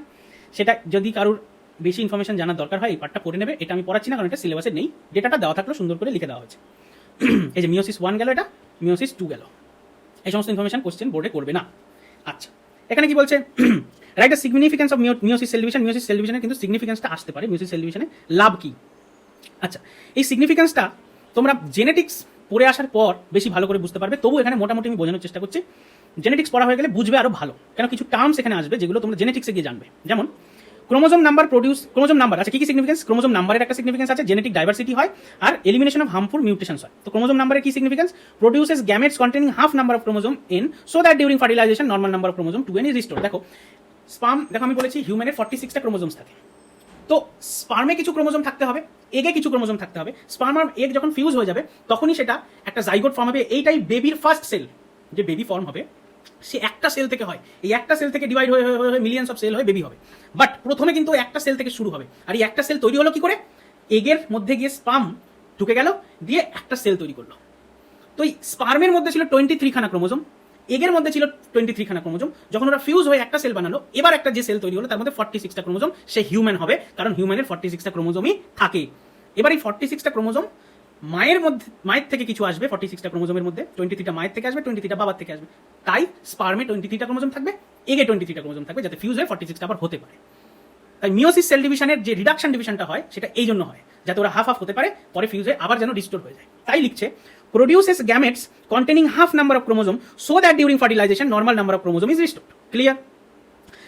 সেটা যদি কারোর বেশি ইনফরমেশন জানার দরকার হয় এই পার্টটা পড়ে নেবে, এটা আমি পড়াচ্ছি না কারণ এটা সিলেবাসে নেই, ডেটাটা দেওয়া থাকলেও সুন্দর করে লিখে দেওয়া হয়েছে। এই যে মিওসিস 1 গেল, এটা মিওসিস 2 গেল, এই সমস্ত ইনফরমেশন কোশ্চেন বোর্ডে করবে না। আচ্ছা, এখানে কি বলছে, write the significance of meiosis cell division. Meiosis cell ডিভিশনের কিন্তু সিগনিফিকেন্সটা আসতে পারে, মিওসিস সেল ডিভিশনে লাভ কি। আচ্ছা, এই সিগনিফিকেন্সটা তোমরা জেনেটিক্স পড়ে আসার পর বেশি ভালো করে বুঝতে পারবে, তবু এখানে মোটামুটি আমি বোঝানোর চেষ্টা করছি। জেনেটিক্স পড়া হয়ে গেলে বুঝবে আরো ভালো, কেন কিছু টার্মস এখানে আসবে যেগুলো তোমরা জেনেটিক্সে গিয়ে জানবে। যেমন ক্রোমোজোম নাম্বার ক্রোমোজোম নাম্বার, আচ্ছা কি সিগনিফিকেন্স, ক্রোমোজোম নাম্বারের একটা সিগনিফিকেন্স আছে, জেনেটিক ডাইভার্সিটি হয় আর এলিমিনেশন অফ হার্মফুল মিউটেশনস হয়। তো ক্রোমোজোম নাম্বারের কি significance, produces gametes containing half number of chromosome n so that during fertilization normal number of chromosome 2n is restored. দেখো স্পার্ম, দেখো আমি বলেছি হিউম্যানের 46টা ক্রোমোজোমস থাকে, তো স্পার্মে কিছু ক্রোমোজোম থাকতে হবে, এগে কিছু ক্রোমোজোম থাকতে হবে। স্পার্ম আর এগ যখন ফিউজ হয়ে যাবে তখনই সেটা একটা জাইগোট ফর্ম হবে। এইটাই বেবির ফার্স্ট সেল, যে বেবি ফর্ম হবে সে একটা সেল থেকে হয়, এই একটা সেল থেকে ডিভাইড হয়ে মিলিয়নস অফ সেল হয়ে বেবি হবে। বাট প্রথমে কিন্তু একটা সেল থেকে শুরু হবে, আর এই একটা সেল তৈরি হলো কি করে, এগের মধ্যে গিয়ে স্পার্ম ঢুকে গেল, দিয়ে একটা সেল তৈরি করলো। তো এই স্পার্মের মধ্যে ছিল 23 খানা ক্রোমোজোম, এগের মধ্যে ছিল 23 খানা ক্রোমোজোম। যখন ওরা ফিউজ হয়ে একটা সেল বানালো, এবার একটা যে সেল তৈরি হলো তার মধ্যে 46টা ক্রোমোজোম, সে হিউম্যান হবে, কারণ হিউম্যানের 46টা ক্রোমোজোমই থাকে। এবার এই 46টা ক্রোমোজোম মায়ের থেকে কিছু আসবে, 46টা ক্রোমোজোমের মধ্যে 23টা মায়ের থেকে আসবে, 23টা বাবার থেকে আসবে। তাই স্পার্মে 23টা ক্রোমোজোম থাকবে, এগে 23টা ক্রোমোজোম থাকবে, যাতে ফিউজ হয়ে 46টা আবার হতে পারে। তাই মিওসিস সেল ডিভিশনের যে রিডাকশন ডিভিশনটা হয় সেটা এই জন্য হয়, যাতে ওরা হাফ হতে পারে, পরে ফিউজ হয়ে আবার যেন রিস্টোর হয়ে যায়। তাই লিখছে produces gametes containing half number of chromosome so that during fertilization normal number of chromosome is restored. Clear?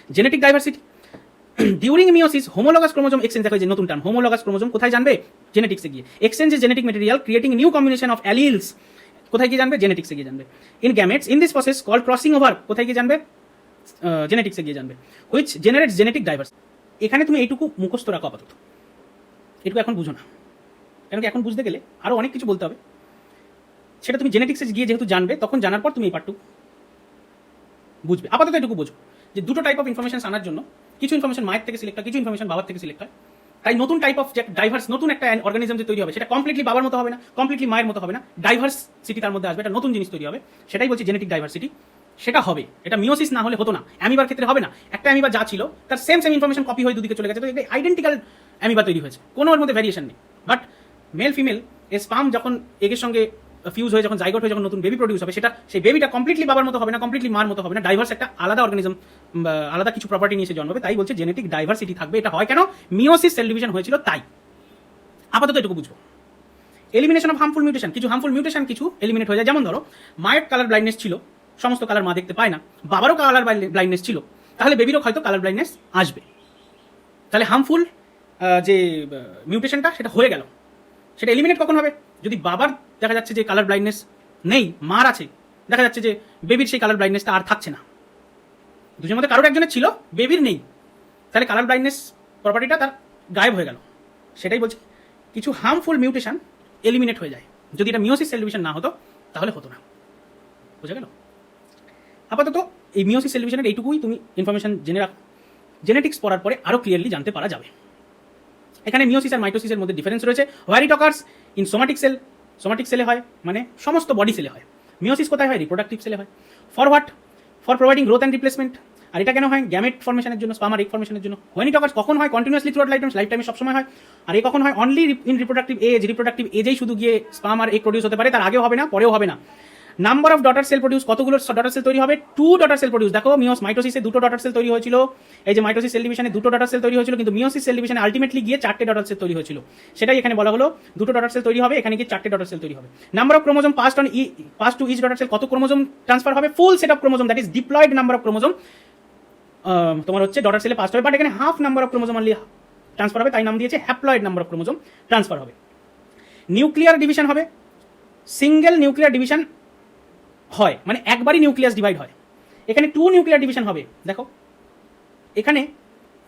Genetic diversity. During meiosis homologous chromosome exchange, দেখো যে নতুন টার্ম হোমোলগাস ক্রোমোজোম কোথায় জানবে? জেনেটিক্সে গিয়ে। Exchange genetic material creating new combination of alleles, কোথায় গিয়ে জানবে? জেনেটিক্সে গিয়ে জানবে। In gametes in this process call crossing over, কোথায় গিয়ে জানবে? জেনেটিক্সে গিয়ে জানবে। Which generates genetic diverse. এখানে তুমি এইটুকু মুখস্থ রাখো আপাতত, এটুকু এখন বুঝো না, কারণ কি এখন বুঝতে গেলে আরও অনেক কিছু বলতে হবে। সেটা তুমি জেনেটিক্সে গিয়ে যেহেতু জানবে, তখন জানার পর তুমি এই পার্টটুকু বুঝবে। আপাতত এটুকু বোঝো যে দুটো টাইপ অফ ইনফরমেশন আনার জন্য কিছু ইনফরমেশন মায়ের থেকে সিলেক্ট হয়, কিছু ইনফরমেশন বাবার থেকে সিলেক্ট হয়। তাই নতুন টাইপ অফ যে ডাইভার্স, নতুন একটা অর্গানিজম যে তৈরি হবে, সেটা কমপ্লিটলি বাবার মতো হবে না, কমপ্লিটলি মায়ের মতো হবে না, ডাইভার্সিটি তার মধ্যে আসবে, একটা নতুন জিনিস তৈরি হবে, সেটাই বলছি জেনেটিক ডাইভার্সিটি। সেটা হবে, এটা মিওসিস না হলে হতো না। অ্যামিবার ক্ষেত্রে হবে না, একটা অ্যামিবা যা ছিল তার সেম ইনফরমেশন কপি হয়ে দুদিকে চলে গেছে, তো আইডেন্টিক্যাল অ্যামিবা তৈরি হয়েছে, কোনো ওর মধ্যে ভ্যারিয়েশন নেই। বাট মেল ফিমেল স্পার্ম যখন এগের সঙ্গে ফিউজ হয়ে যখন জাইগোট হয়ে যখন নতুন বেবি প্রডিউস হবে, সেটা সেই বেবিটা কমপ্লিটলি বাবার মতো হবে না, কমপ্লিটলি মার মতো হবে না, ডাইভার্স একটা আলাদা অর্গানিজম, আলাদা কিছু প্রপার্টি নিয়ে সে জন্মাবে। তাই বলছে জেনেটিক ডাইভার্সিটি থাকবে। এটা হয় কেন? মিওসিস সেল ডিভিশন হয়েছিল তাই। আপাতত এটুকু বুঝবো। এলিমিনেশন অফ হার্মফুল মিউটেশন, কিছু হার্মফুল মিউটেশন কিছু এলিমিনেট হয়ে যায়। যেমন ধরো মায়ের কালার ব্লাইন্ডনেস ছিল, সমস্ত কালার মা দেখতে পায় না, বাবারও কালার ব্লাইন্ডনেস ছিল, তাহলে বেবিরও হয়তো কালার ব্লাইন্ডনেস আসবে। তাহলে হার্মফুল যে মিউটেশনটা সেটা হয়ে গেল, সেটা এলিমিনেট কখন হবে? যদি বাবার দেখা যাচ্ছে যে কালার ব্লাইন্ডনেস নেই, মার আছে, দেখা যাচ্ছে যে বেবির সেই কালার ব্লাইন্ডনেসটা আর থাকছে না, দুজনের মধ্যে কারোর একজনের ছিল, বেবির নেই, তাহলে কালার ব্লাইন্ডনেস প্রপার্টিটা তার গায়েব হয়ে গেল। সেটাই বলছি কিছু হার্মফুল মিউটেশন এলিমিনেট হয়ে যায়। যদি এটা মিওসিস সেল ডিভিশন না হতো তাহলে হতো না। বুঝা গেল? আপাতত এই মিওসিস সেল ডিভিশনের এইটুকুই তুমি ইনফরমেশন জেনে রাখো, জেনেটিক্স পড়ার পরে আরও ক্লিয়ারলি জানতে পারা যাবে। এখানে মিওসিস আর মাইটোসিসের মধ্যে ডিফারেন্স রয়েছে। Where it occurs in somatic cell, somatic সেলে হয়, মানে সমস্ত বডি সেলে হয়। মিওসিস কোথায় হয়? রিপ্রোডাক্টিভ সেলে হয়। For what? For providing growth and replacement. আর এটা কেন হয়? গ্যামেট ফর্মেশনের জন্য, স্পার্ম আর এগ ফর্মেশনের জন্য। হোয়েন ইট অকার্স কখন হয়? কন্টিনিউয়াসলি থ্রুআউট লাইফ টাইমে সবসময় হয়। আর এই কখন হয়? Only in reproductive age, reproductive এজেই শুধু গিয়ে স্পার্ম আর এগ প্রডিউস হতে পারে, তার আগেও হবে না, পরেও হবে না। Number of daughter cell produce, কতগুলো ডটার সেল তৈরি হবে? 2 ডটার সেল প্রডিউস। দেখো মাইটোসিসে 2টো ডটার সেল তৈরি হয়েছিল, এই যে মাইটোসিস সেল ডিভিশনে 2টো ডটার সেল তৈরি হয়েছিল, কিন্তু মিওসিস সেল ডিভিশনে আলটিমেটলি গিয়ে 4টে ডটার সেল তৈরি হয়েছিল। সেটাই এখানে বলা হলো 2টো ডটার সেল তৈরি হবে, এখানে গিয়ে 4টে ডটার সেল তৈরি হবে। Number of chromosome pass to each daughter cell, কত ক্রোমোজোম ট্রান্সফার হবে? Full set of chromosome, that is diploid number of chromosome তোমার হচ্ছে ডটার সেলে পাস হবে, বাট এখানে half number of chromosome only transfer হবে, তাই নাম দিয়েছে haploid number of chromosome transfer হবে। নিউক্লিয়ার ডিভিশন হবে, সিঙ্গেল নিউক্লিয়ার ডিভিশন হয়, মানে একবারই নিউক্লিয়াস ডিভাইড হয়। এখানে 2 নিউক্লিয়ার ডিভিশন হবে। দেখো এখানে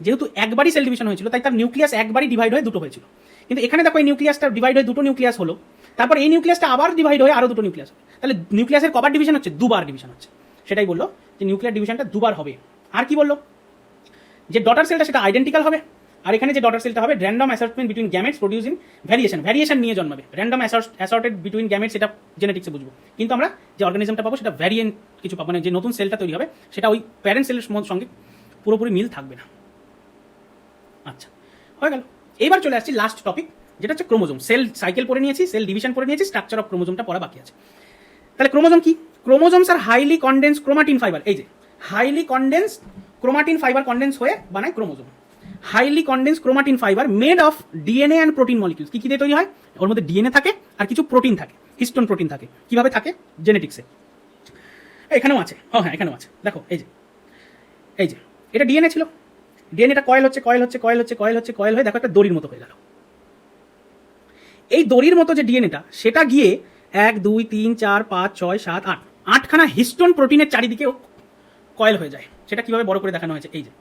যেহেতু একবারই সেল ডিভিশন হয়েছিল, তাই তার নিউক্লিয়াস একবারই ডিভাইড হয়ে দুটো হয়েছিল। কিন্তু এখানে দেখো এই নিউক্লিয়াসটা ডিভাইড হয়ে দুটো নিউক্লিয়াস হলো, তারপর এই নিউক্লিয়াসটা আবার ডিভাইড হয়ে আরও দুটো নিউক্লিয়াস হবে, তাহলে নিউক্লিয়াসের কবার ডিভিশন হচ্ছে? 2বার ডিভিশন হচ্ছে। সেটাই বললো যে নিউক্লিয়ার ডিভিশনটা 2বার হবে। আর কি বললো? যে ডটার সেলটা সেটা আইডেন্টিক্যাল হবে, আর এখানে যে ডটার সেলটা হবে random assortment between gametes producing variation নিয়ে জন্মাবে। র্যান্ডম অ্যাসর্টেড বিটুইন গ্যামেটস, সেটা জেনেটিক্সে বুঝবো, কিন্তু আমরা যে অর্গানিজমটা পাবো সেটা ভ্যারিয়েন্ট কিছু পাবো, মানে যে নতুন সেলটা তৈরি হবে সেটা ওই প্যারেন্ট সেলের সঙ্গে পুরোপুরি মিল থাকবে না। আচ্ছা, হয়ে গেল। এইবার চলে আসছি লাস্ট টপিক, যেটা হচ্ছে ক্রোমোজোম। সেল সাইকেল পড়ে নিয়েছি, সেল ডিভিশন পড়ে নিয়েছি, স্ট্রাকচার অফ ক্রোমোজোমটা পড়া বাকি আছে। তাহলে ক্রোমোজোম কি? Chromosomes are highly condense chromatin fibre. এই যে highly condense chromatin fibre condense হয়ে বানায় chromosome. Highly condense chromatin fibre made of DNA and protein molecules. কি দিয়ে তৈরি হয়? ওর মধ্যে ডিএনএ থাকে আর কিছু প্রোটিন থাকে, হিস্টোন প্রোটিন থাকে। কিভাবে থাকে? জেনেটিক্সে এখানেও আছে। হ্যাঁ, এখানেও আছে। দেখো এই যে এটা ডিএনএ ছিল, ডিএনএটা কয়েল হয়ে দেখো একটা দড়ির মতো হয়ে গেল। এই দড়ির মতো যে ডিএনএটা, সেটা গিয়ে 1 2 3 4 5 6 7 8 8খানা হিস্টোন প্রোটিনের চারিদিকে কয়েল হয়ে যায়। সেটা কিভাবে বড় করে দেখানো হয়েছে? এই যে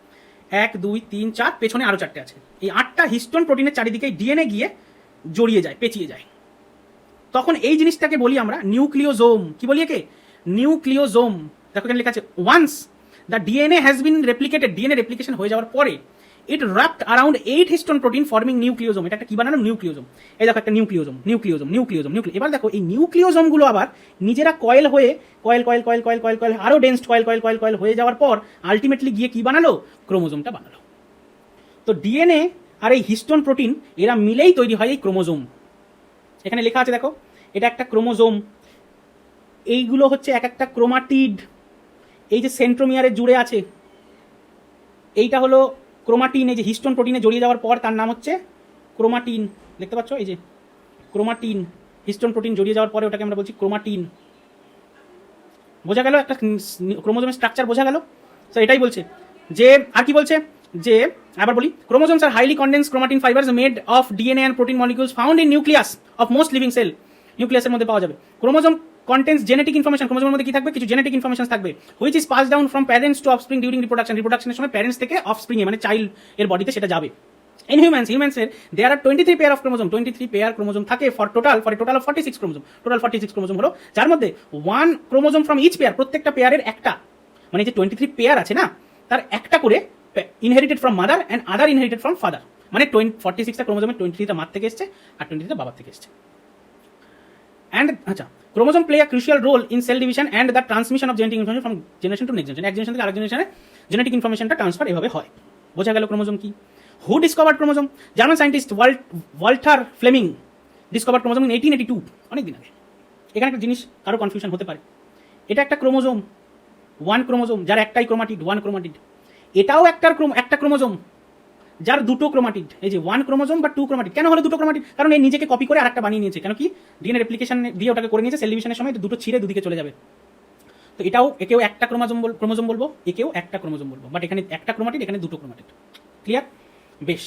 1 2 3 4, পেছনে আরো 4টে আছে। এই 8টা হিস্টোন প্রোটিনের চারিদিকে ডিএনএ গিয়ে জড়িয়ে যায়, পেঁচিয়ে যায়। তখন এই জিনিসটাকে বলি আমরা নিউক্লিওজোম। কি বলি একে? নিউক্লিওজোম। দেখো এখানে লেখা আছে once the DNA has been replicated, DNA replication হয়ে যাওয়ার পরে it wrapped around 8 histone protein forming nucleosome. এটা একটা কি বানানো? নিউক্লিওজোম। এই দেখো একটা নিউক্লিওজোম। এবার দেখো এই নিউক্লিওজোমগুলো আবার নিজেরা কয়েল হয়ে কয়েল আরো ডেন্স কয়েল হয়ে যাওয়ার পর আলটিমেটলি গিয়ে কি বানালো? ক্রোমোজোমটা বানালো। তো ডিএনএ আর এই হিস্টোন প্রোটিন এরা মিলেই তৈরি হয় এই ক্রোমোজোম। এখানে লেখা আছে দেখো, এটা একটা ক্রোমোজোম, এইগুলো হচ্ছে এক একটা ক্রোমাটিড। এই যে সেন্ট্রোমিয়ারে জুড়ে আছে এইটা হলো ক্রোমাটিন। এই যে হিস্টোন প্রোটিনে জড়িয়ে যাওয়ার পর তার নাম হচ্ছে ক্রোমাটিন। দেখতে পাচ্ছ এই যে ক্রোমাটিন, হিস্টোন প্রোটিন জড়িয়ে যাওয়ার পরে ওটাকে আমরা বলছি ক্রোমাটিন। বোঝা গেল? একটা ক্রোমোজোমের স্ট্রাকচার বোঝা গেল? তো এটাই বলছে যে, আর কি বলছে? যে আবার বলি, chromosomes are highly condense chromatin fibres made of DNA and protein molecules found in nucleus of most living sell. নিউক্লিয়াসের মধ্যে পাওয়া যাবে। ক্রোমোজোম কন্টেন্স জেনেটিক ইনফরমেশন, ক্রোমোজোমের মধ্যে কি থাকবে? কিছু জেনেটিক ইনফরমেশন থাকবে, which is pass down from parents to offspring during reproduction. রিপ্রোডাকশনের সময় প্যারেন্টস থেকে অফস্প্রিংয়ে মানে চাইল্ড এর বডিতে সেটা যাবে। In humans there are 23 pair of chromosome, 23 pair chromosome থাকে for a total of 46 chromosome। Total 46 chromosome হলো, যার মধ্যে 1 chromosome from each pair, প্রত্যেকটা পেয়ারের একটা, মানে যে 23 পেয়ার আছে না, তার একটা করে inherited from mother and other inherited from father. মানে 46টা ক্রোমোজোমের 23টা মার থেকে এসছে আর 23টা বাবার থেকে এসছে। অ্যান্ড আচ্ছা, chromosome play a crucial role in cell division and the transmission of genetic information from generation to next generation. এক জেনারেশন থেকে আরেক জেনারেশনে জেনেটিক ইনফরমেশনটা ট্রান্সফার এভাবে হয়। বোঝা গেল ক্রোমোজোম কি। Who discovered chromosome? German scientist Walter Flemming discovered chromosome in 1882, অনেক দিন আগে। এখানে একটা জিনিস কারো কনফিউশন হতে পারে, এটা একটা ক্রোমোজোম, 1 ক্রোমোজোম যার একটাই ক্রোমাটিড, 1 ক্রোমাটিড। এটাও একটা ক্রোমোজোম যার দুটো ক্রোমাটিড। এই যে 1 ক্রোমোজোম বা 2 ক্রোমাটিড। কেন হলো দুটো ক্রোমাটিড? কারণ এই নিজেকে কপি করে আরেকটা বানিয়ে নিয়েছে। কেন কি? ডিএনএ রেপ্লিকেশন দিয়ে ওটাকে করে নিয়েছে, সেল ডিভিশনের সময় দুটো ছিঁড়ে দুদিকে চলে যাবে। তো একেও একটা ক্রোমোজোম বলবো, একেও একটা ক্রোমোজোম বলবো, বাট এখানে একটা ক্রোমাটিড, এখানে দুটো ক্রোমাটিড। ক্লিয়ার? বেশ।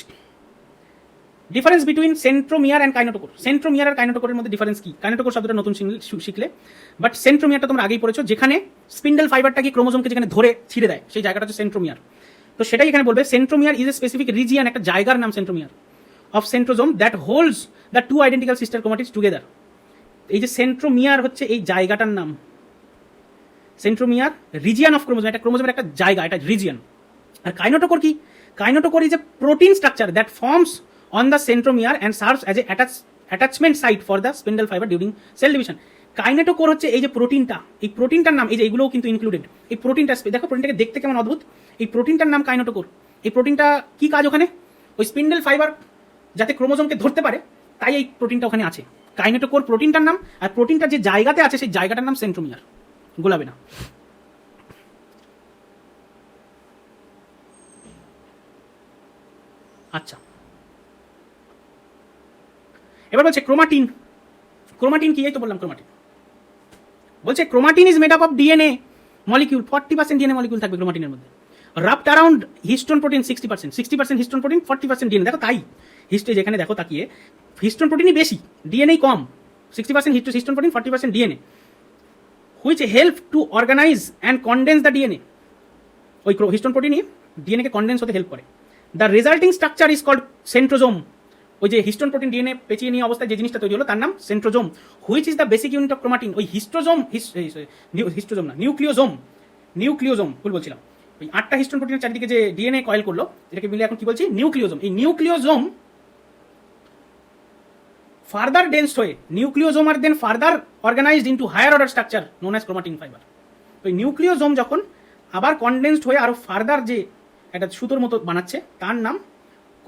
Difference between centromere and kinetochore. Centromere আর কাইনেটোকোরের মধ্যে ডিফারেন্স কি? কাইনেটোকোর শব্দটা নতুন শিখলে, বাট সেন্ট্রোমিয়ারটা তোমরা আগেই পড়েছো, যেখানে স্পিন্ডেল ফাইবারটা কি ক্রোমোজোমকে যেখানে ধরে ছিঁড়ে দেয়, সেই জায়গাটা হচ্ছে সেন্ট্রোমিয়ার। তো সেটাই এখানে বলবে, centromere is a specific region, একটা জায়গার নাম centromere, of centrosome that holds the 2 identical sister chromatids together. এই যে সেন্ট্রোমিয়ার হচ্ছে এই জায়গাটার নাম, সেন্ট্রোমিয়ার রিজিয়ন অফ ক্রোমোজোম, একটা ক্রোমোজোমের একটা জায়গা, এটা রিজিয়ন। আর কাইনেটোকোর কি? Kinetochore is a protein structure that forms on the centromere and serves as a attachment site for the spindle fiber during cell division। Kinetochore হচ্ছে এই যে প্রোটিনটা, এই প্রোটিনটার নাম, এই যে এগুলোও কিন্তু ইনক্লুডেড। এই প্রোটিনটা দেখো, প্রোটিনটাকে দেখতে কেমন অদ্ভুত। এই প্রোটিনটার নাম কাইনেটোকোর। এই প্রোটিনটা কি কাজ ওখানে? ওই স্পিন্ডেল ফাইবার যাতে ক্রোমোজোমকে ধরতে পারে, তাই এই প্রোটিনটা ওখানে আছে। কাইনেটোকোর প্রোটিনটার নাম, আর প্রোটিনটা যে জায়গাতে আছে সেই জায়গাটার নাম সেন্ট্রোমিয়ার। গোলাবে না। আচ্ছা, এবার বলছে ক্রোমাটিন। ক্রোমাটিন কি? এই তো বললাম ক্রোমাটিন। বলছে chromatin is made up of DNA molecule, 40% DNA molecule থাকবে ক্রোমাটিনের মধ্যে। Wrapped around histone protein 60% histone protein, 40% DNA. দেখো তাই হিস্ট্রি যেখানে দেখো তাকিয়ে, হিস্টোন প্রোটিনই বেশি, ডিএনএ কম। 60% histone protein, 40% DNA, which help to organize and condense the DNA. ওই হিস্টোন প্রোটিনই ডিএনএকে কন্ডেন্স হতে হেল্প করে। The resulting structure is called centrosome. ওই যে হিস্টোন প্রোটিন ডিএনএ পেঁচিয়ে নিয়ে অবস্থায় যে জিনিসটা তৈরি হলো তার নাম centrosome, which is the basic unit of chromatin. ওই হিস্টোজোম না, নিউক্লিওজোম ভুল বলছিলাম। ওই 8টা হিস্টোন প্রোটিনের চারিদিকে যে ডিএনএ কয়েল করলো, এটাকে মিলে এখন কি বলছি? নিউক্লিওজোম। এই নিউক্লিওজোম ফার্দার ডেন্সড হয়ে, nucleosome are then further organized into higher order structure known as chromatin fibre. ওই নিউক্লিওজোম যখন আবার কনডেন্সড হয়ে আরো ফার্দার যে একটা সুতোর মতো বানাচ্ছে, তার নাম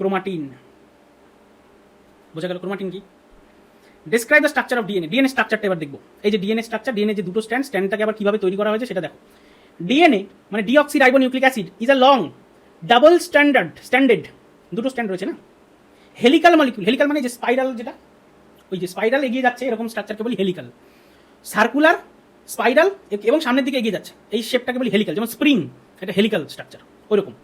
ক্রোমাটিন। বোঝা গেল ক্রোমাটিন কি? Describe the structure of DNA. DNA স্ট্রাকচারটা এবার দেখবো। এই যে ডিএনএ স্ট্রাকচার, ডিএনএ যে দুটো স্ট্যান্ডটাকে আবার কিভাবে তৈরি করা হয়েছে সেটা দেখো। ডিএনএ মানে deoxyribonucleic acid is a long double stranded, দুটো স্ট্যান্ড রয়েছে না, হেলিক্যাল মলিকিউল। হেলিক্যাল মানে যে স্পাইরাল, যেটা ওই যে স্পাইরাল এগিয়ে যাচ্ছে এরকম স্ট্রাকচারকে বলি হেলিক্যাল। সার্কুলার, স্পাইরাল এবং সামনের দিকে এগিয়ে যাচ্ছে, এই শেপটাকে বলি হেলিক্যাল। যেমন স্প্রিং, এটা হেলিক্যাল স্ট্রাকচার ওইরকম।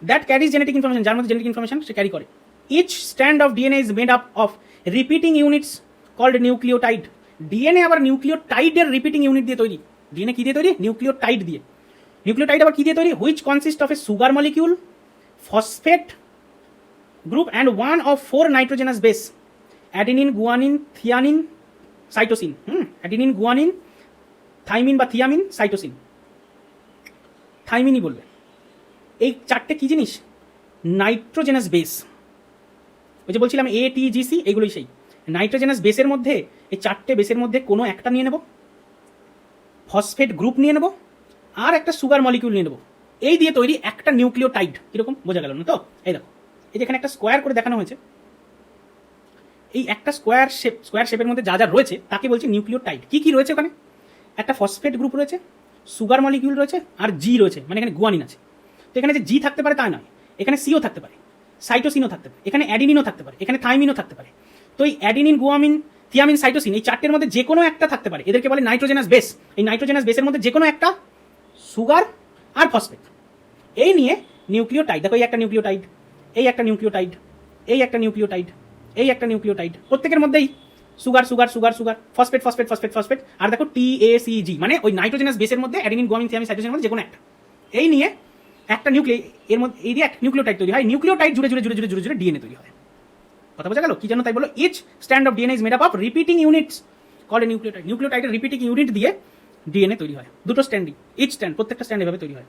দ্যাট ক্যারিজ জেনেটিক ইনফরমেশন, যার মধ্যে জেনেটিক ইনফরমেশন সে ক্যারি করে। Each strand of DNA is made up of repeating units called nucleotide। DNA আবার নিউক্লিওটাইডের রিপিটিং ইউনিট দিয়ে তৈরি। ডিএনএ কি দিয়ে তৈরি? নিউক্লিওটাইড দিয়ে। নিউক্লিওটাইড আবার কি দিয়ে তৈরি? Which consist of a sugar molecule, phosphate group and 1 of 4 nitrogenous base, adenine, guanine, thiamine, cytosine. Adenine, guanine, thymine বা থিয়ামিন, সাইটোসিন। থাইমিনই বলবে। এই চারটে কি জিনিস? Nitrogenous base. ওই যে বলছিলাম ATGC, এগুলোই সেই নাইট্রোজেনাস বেসের মধ্যে। এই চারটে বেসের মধ্যে কোনো একটা নিয়ে নেব, ফসফেট গ্রুপ নিয়ে নেব, আর একটা সুগার মলিকিউল নিয়ে নেব। এই দিয়ে তৈরি একটা নিউক্লিওটাইড। কিরকম বোঝা গেল না তো? এই দেখো, এই যেখানে একটা স্কোয়ার করে দেখানো হয়েছে, এই একটা স্কোয়ার শেপের মধ্যে যা যা রয়েছে তাকে বলছি নিউক্লিওটাইড। কি কি রয়েছে ওখানে? একটা ফসফেট গ্রুপ রয়েছে, সুগার মলিকিউল রয়েছে, আর জি রয়েছে, মানে এখানে গুয়ানিন আছে। তো এখানে যে জি থাকতে পারে তা নয়, এখানে সিও থাকতে পারে, সাইটোসিনও থাকতে পারে, এখানে অ্যাডিনিনও থাকতে পারে, এখানে থাইমিনও থাকতে পারে। তো এই অ্যাডিনিন, গুয়ামিন, থিয়ামিন, সাইটোসিন এই চারটের মধ্যে যে কোনো একটা থাকতে পারে, এদেরকে বলে নাইট্রোজেনাস বেস। এই নাইট্রোজেনাস বেসের মধ্যে যে কোনো একটা সুগার আর ফসফেট, এই নিয়ে নিউক্লিওটাইড, দেখো এই একটা নিউক্লিওটাইড, এই একটা নিউক্লিওটাইড, এই একটা নিউক্লিওটাইড, এই একটা নিউক্লিওটাইড, প্রত্যেকের মধ্যেই sugar sugar sugar sugar, phosphate phosphate phosphate phosphate, আর দেখো TACG মানে ওই নাইট্রোজেনাস বেসের মধ্যে অ্যাডেনিন গুয়ানিন থিয়ামিন সাইটোসিনের মধ্যে যে কোনো একটা। এই নিয়ে একটা এর মধ্যে এই দিয়ে একটা নিউক্লিওটাইড তৈরি হয়, নিউক্লিওটাইড জুড়ে জুড়ে জুড়ে জুড়ে জুড়ে জুড়ে ডিএনএ তৈরি হয়। কথা বোঝা গেল? কি জানো তাই বলো, each strand of DNA is made up of repeating units called a nucleotide. নিউক্লিওটাইডের রিপিটিং ইউনিট দিয়ে ডিএনএ তৈরি হয়, দুটো স্ট্যান্ডই, ইচ স্ট্যান্ড, প্রত্যেকটা স্ট্যান্ড এভাবে তৈরি হয়।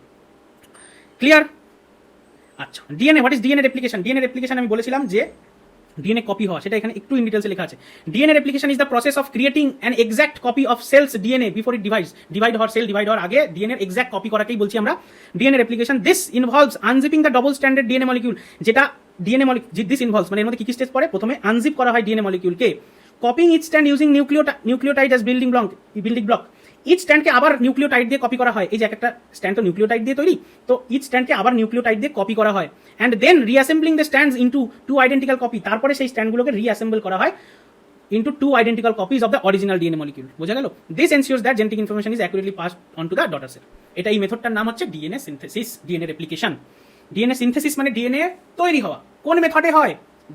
ক্লিয়ার? আচ্ছা, DNA, what is DNA replication? DNA replication আমি বলেছিলাম যে ডিএনএ কপি হওয়া, সেটা এখানে একটু ইন ডিটেলসে লেখা আছে। DNA replication is the process of creating an exact copy of cells DNA before it divides. Divide হওয়ার, সেল ডিভাইড হওয়ার আগে ডিএনএ এক্সাক্ট কপি করাকেই বলছি আমরা DNA replication. This involves unzipping the double stranded DNA molecule, যেটা DNA molecule, this involves মানে এর মধ্যে কি কি স্টেজ পড়ে? প্রথমে আনজিপ করা হয় ডিএনএ মলিকিউলকে, copying each strand using nucleotide as building block. Each স্ট্যান্ডকে আবার নিউক্লিওটাইড দিয়ে কপি করা হয়, এই যে একটা স্ট্যান্ড তো নিউক্লিওটাইড দিয়ে তৈরি, তো ইচ স্ট্যান্ডকে আবার নিউক্লিওটাইড দিয়ে কপি করা হয়, and then reassembling the strands into two identical copy, তারপরে সেই স্ট্যান্ডগুলোকে রিঅ্যাসেম্বল করা হয় into two identical copies of the original DNA molecule. বোঝা গেল? This ensures that genetic information is accurately passed on to the daughter cell. এটা এই মেথডটার নাম হচ্ছে DNA synthesis, DNA replication. DNA synthesis মানে ডিএনএ তৈরি হওয়া, কোন মেথডে হয়?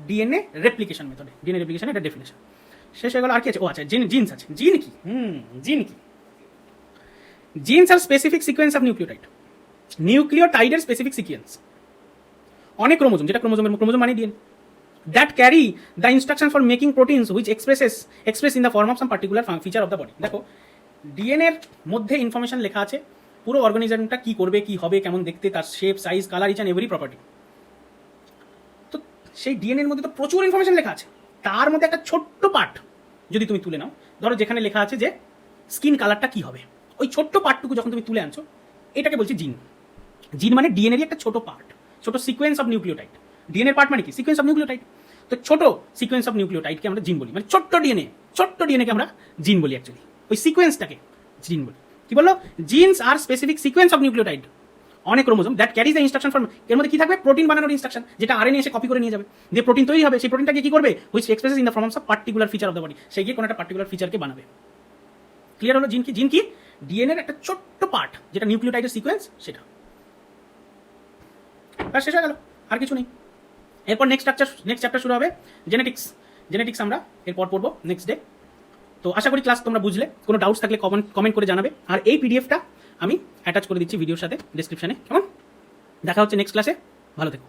ডিএনএ রেপ্লিকেশন মেথডে। ডিএনএ রেপ্লিকেশন এটা ডেফিনেশন শেষ হয়ে গেল। আর কি আছে? ও আচ্ছা, জিনস আছে। জিন কি? জিন কি? Genes are specific sequence of nucleotide, নিউক্লিওটাইডের স্পেসিফিক সিকোয়েন্স, অনেক ক্রোমোজোম, যেটা ক্রোমোজোম মানে DNA, that carry the instruction for making proteins which express in the form of some particular feature of the body. দেখো DNA এর মধ্যে information লেখা আছে পুরো অর্গানিজমটা কি করবে, কি হবে, কেমন দেখতে, তার shape, size, colour, each and every property. তো সেই ডিএনএ এর মধ্যে তো প্রচুর ইনফরমেশন লেখা আছে, তার মধ্যে একটা ছোট্ট পার্ট যদি তুমি তুলে নাও, ধরো যেখানে লেখা আছে যে স্কিন কালারটা কি হবে, ওই ছোট্ট পার্টটুকু যখন তুমি তুলে আনছো, এটাকে বলছি জিন। জিন মানে ডিএনএর একটা ছোট পার্ট, ছোট sequence of nucleotide. DNA part মানে কি? Sequence of nucleotide. তো ছোট সিকোয়েন্স অফ নিউক্লিওটাইডকে আমরা জিন বলি, মানে ছোট্ট ডিএনএকে আমরা জিন বলি অ্যাকচুয়ালি, ওই সিকোয়েন্সটাকে জিন বলি। কি বললো? Genes are specific sequence of nucleotide on a chromosome that carries the instruction for, এর মধ্যে কি থাকবে? প্রোটিন বানানোর ইনস্ট্রাকশন, যেটা আরএনএ এসে কপি করে নিয়ে যাবে, যে প্রোটিন তৈরি হবে, সেই প্রোটিনটাকে কি করবে? Which expresses in the form of particular feature of the body, সেই গিয়ে কোনো একটা পার্টিকুলার ফিচারকে বানাবে। ক্লিয়ার হলো? জিন কি? জিন কি? ডিএনএর একটা ছোট্ট পার্ট, যেটা নিউক্লিওটাইডের সিকোয়েন্স, সেটা। আর শেষ হয়ে গেল, আর কিছু নেই। এরপর নেক্সট চ্যাপ্টার শুরু হবে জেনেটিক্স আমরা এরপর পড়বো নেক্সট ডে। তো আশা করি ক্লাস তোমরা বুঝলে। কোনো ডাউটস থাকলে কমেন্ট করে জানাবে, আর এই পিডিএফটা আমি অ্যাটাচ করে দিচ্ছি ভিডিওর সাথে ডেসক্রিপশনে। কেমন? দেখা হচ্ছে নেক্সট ক্লাসে, ভালো থেকো।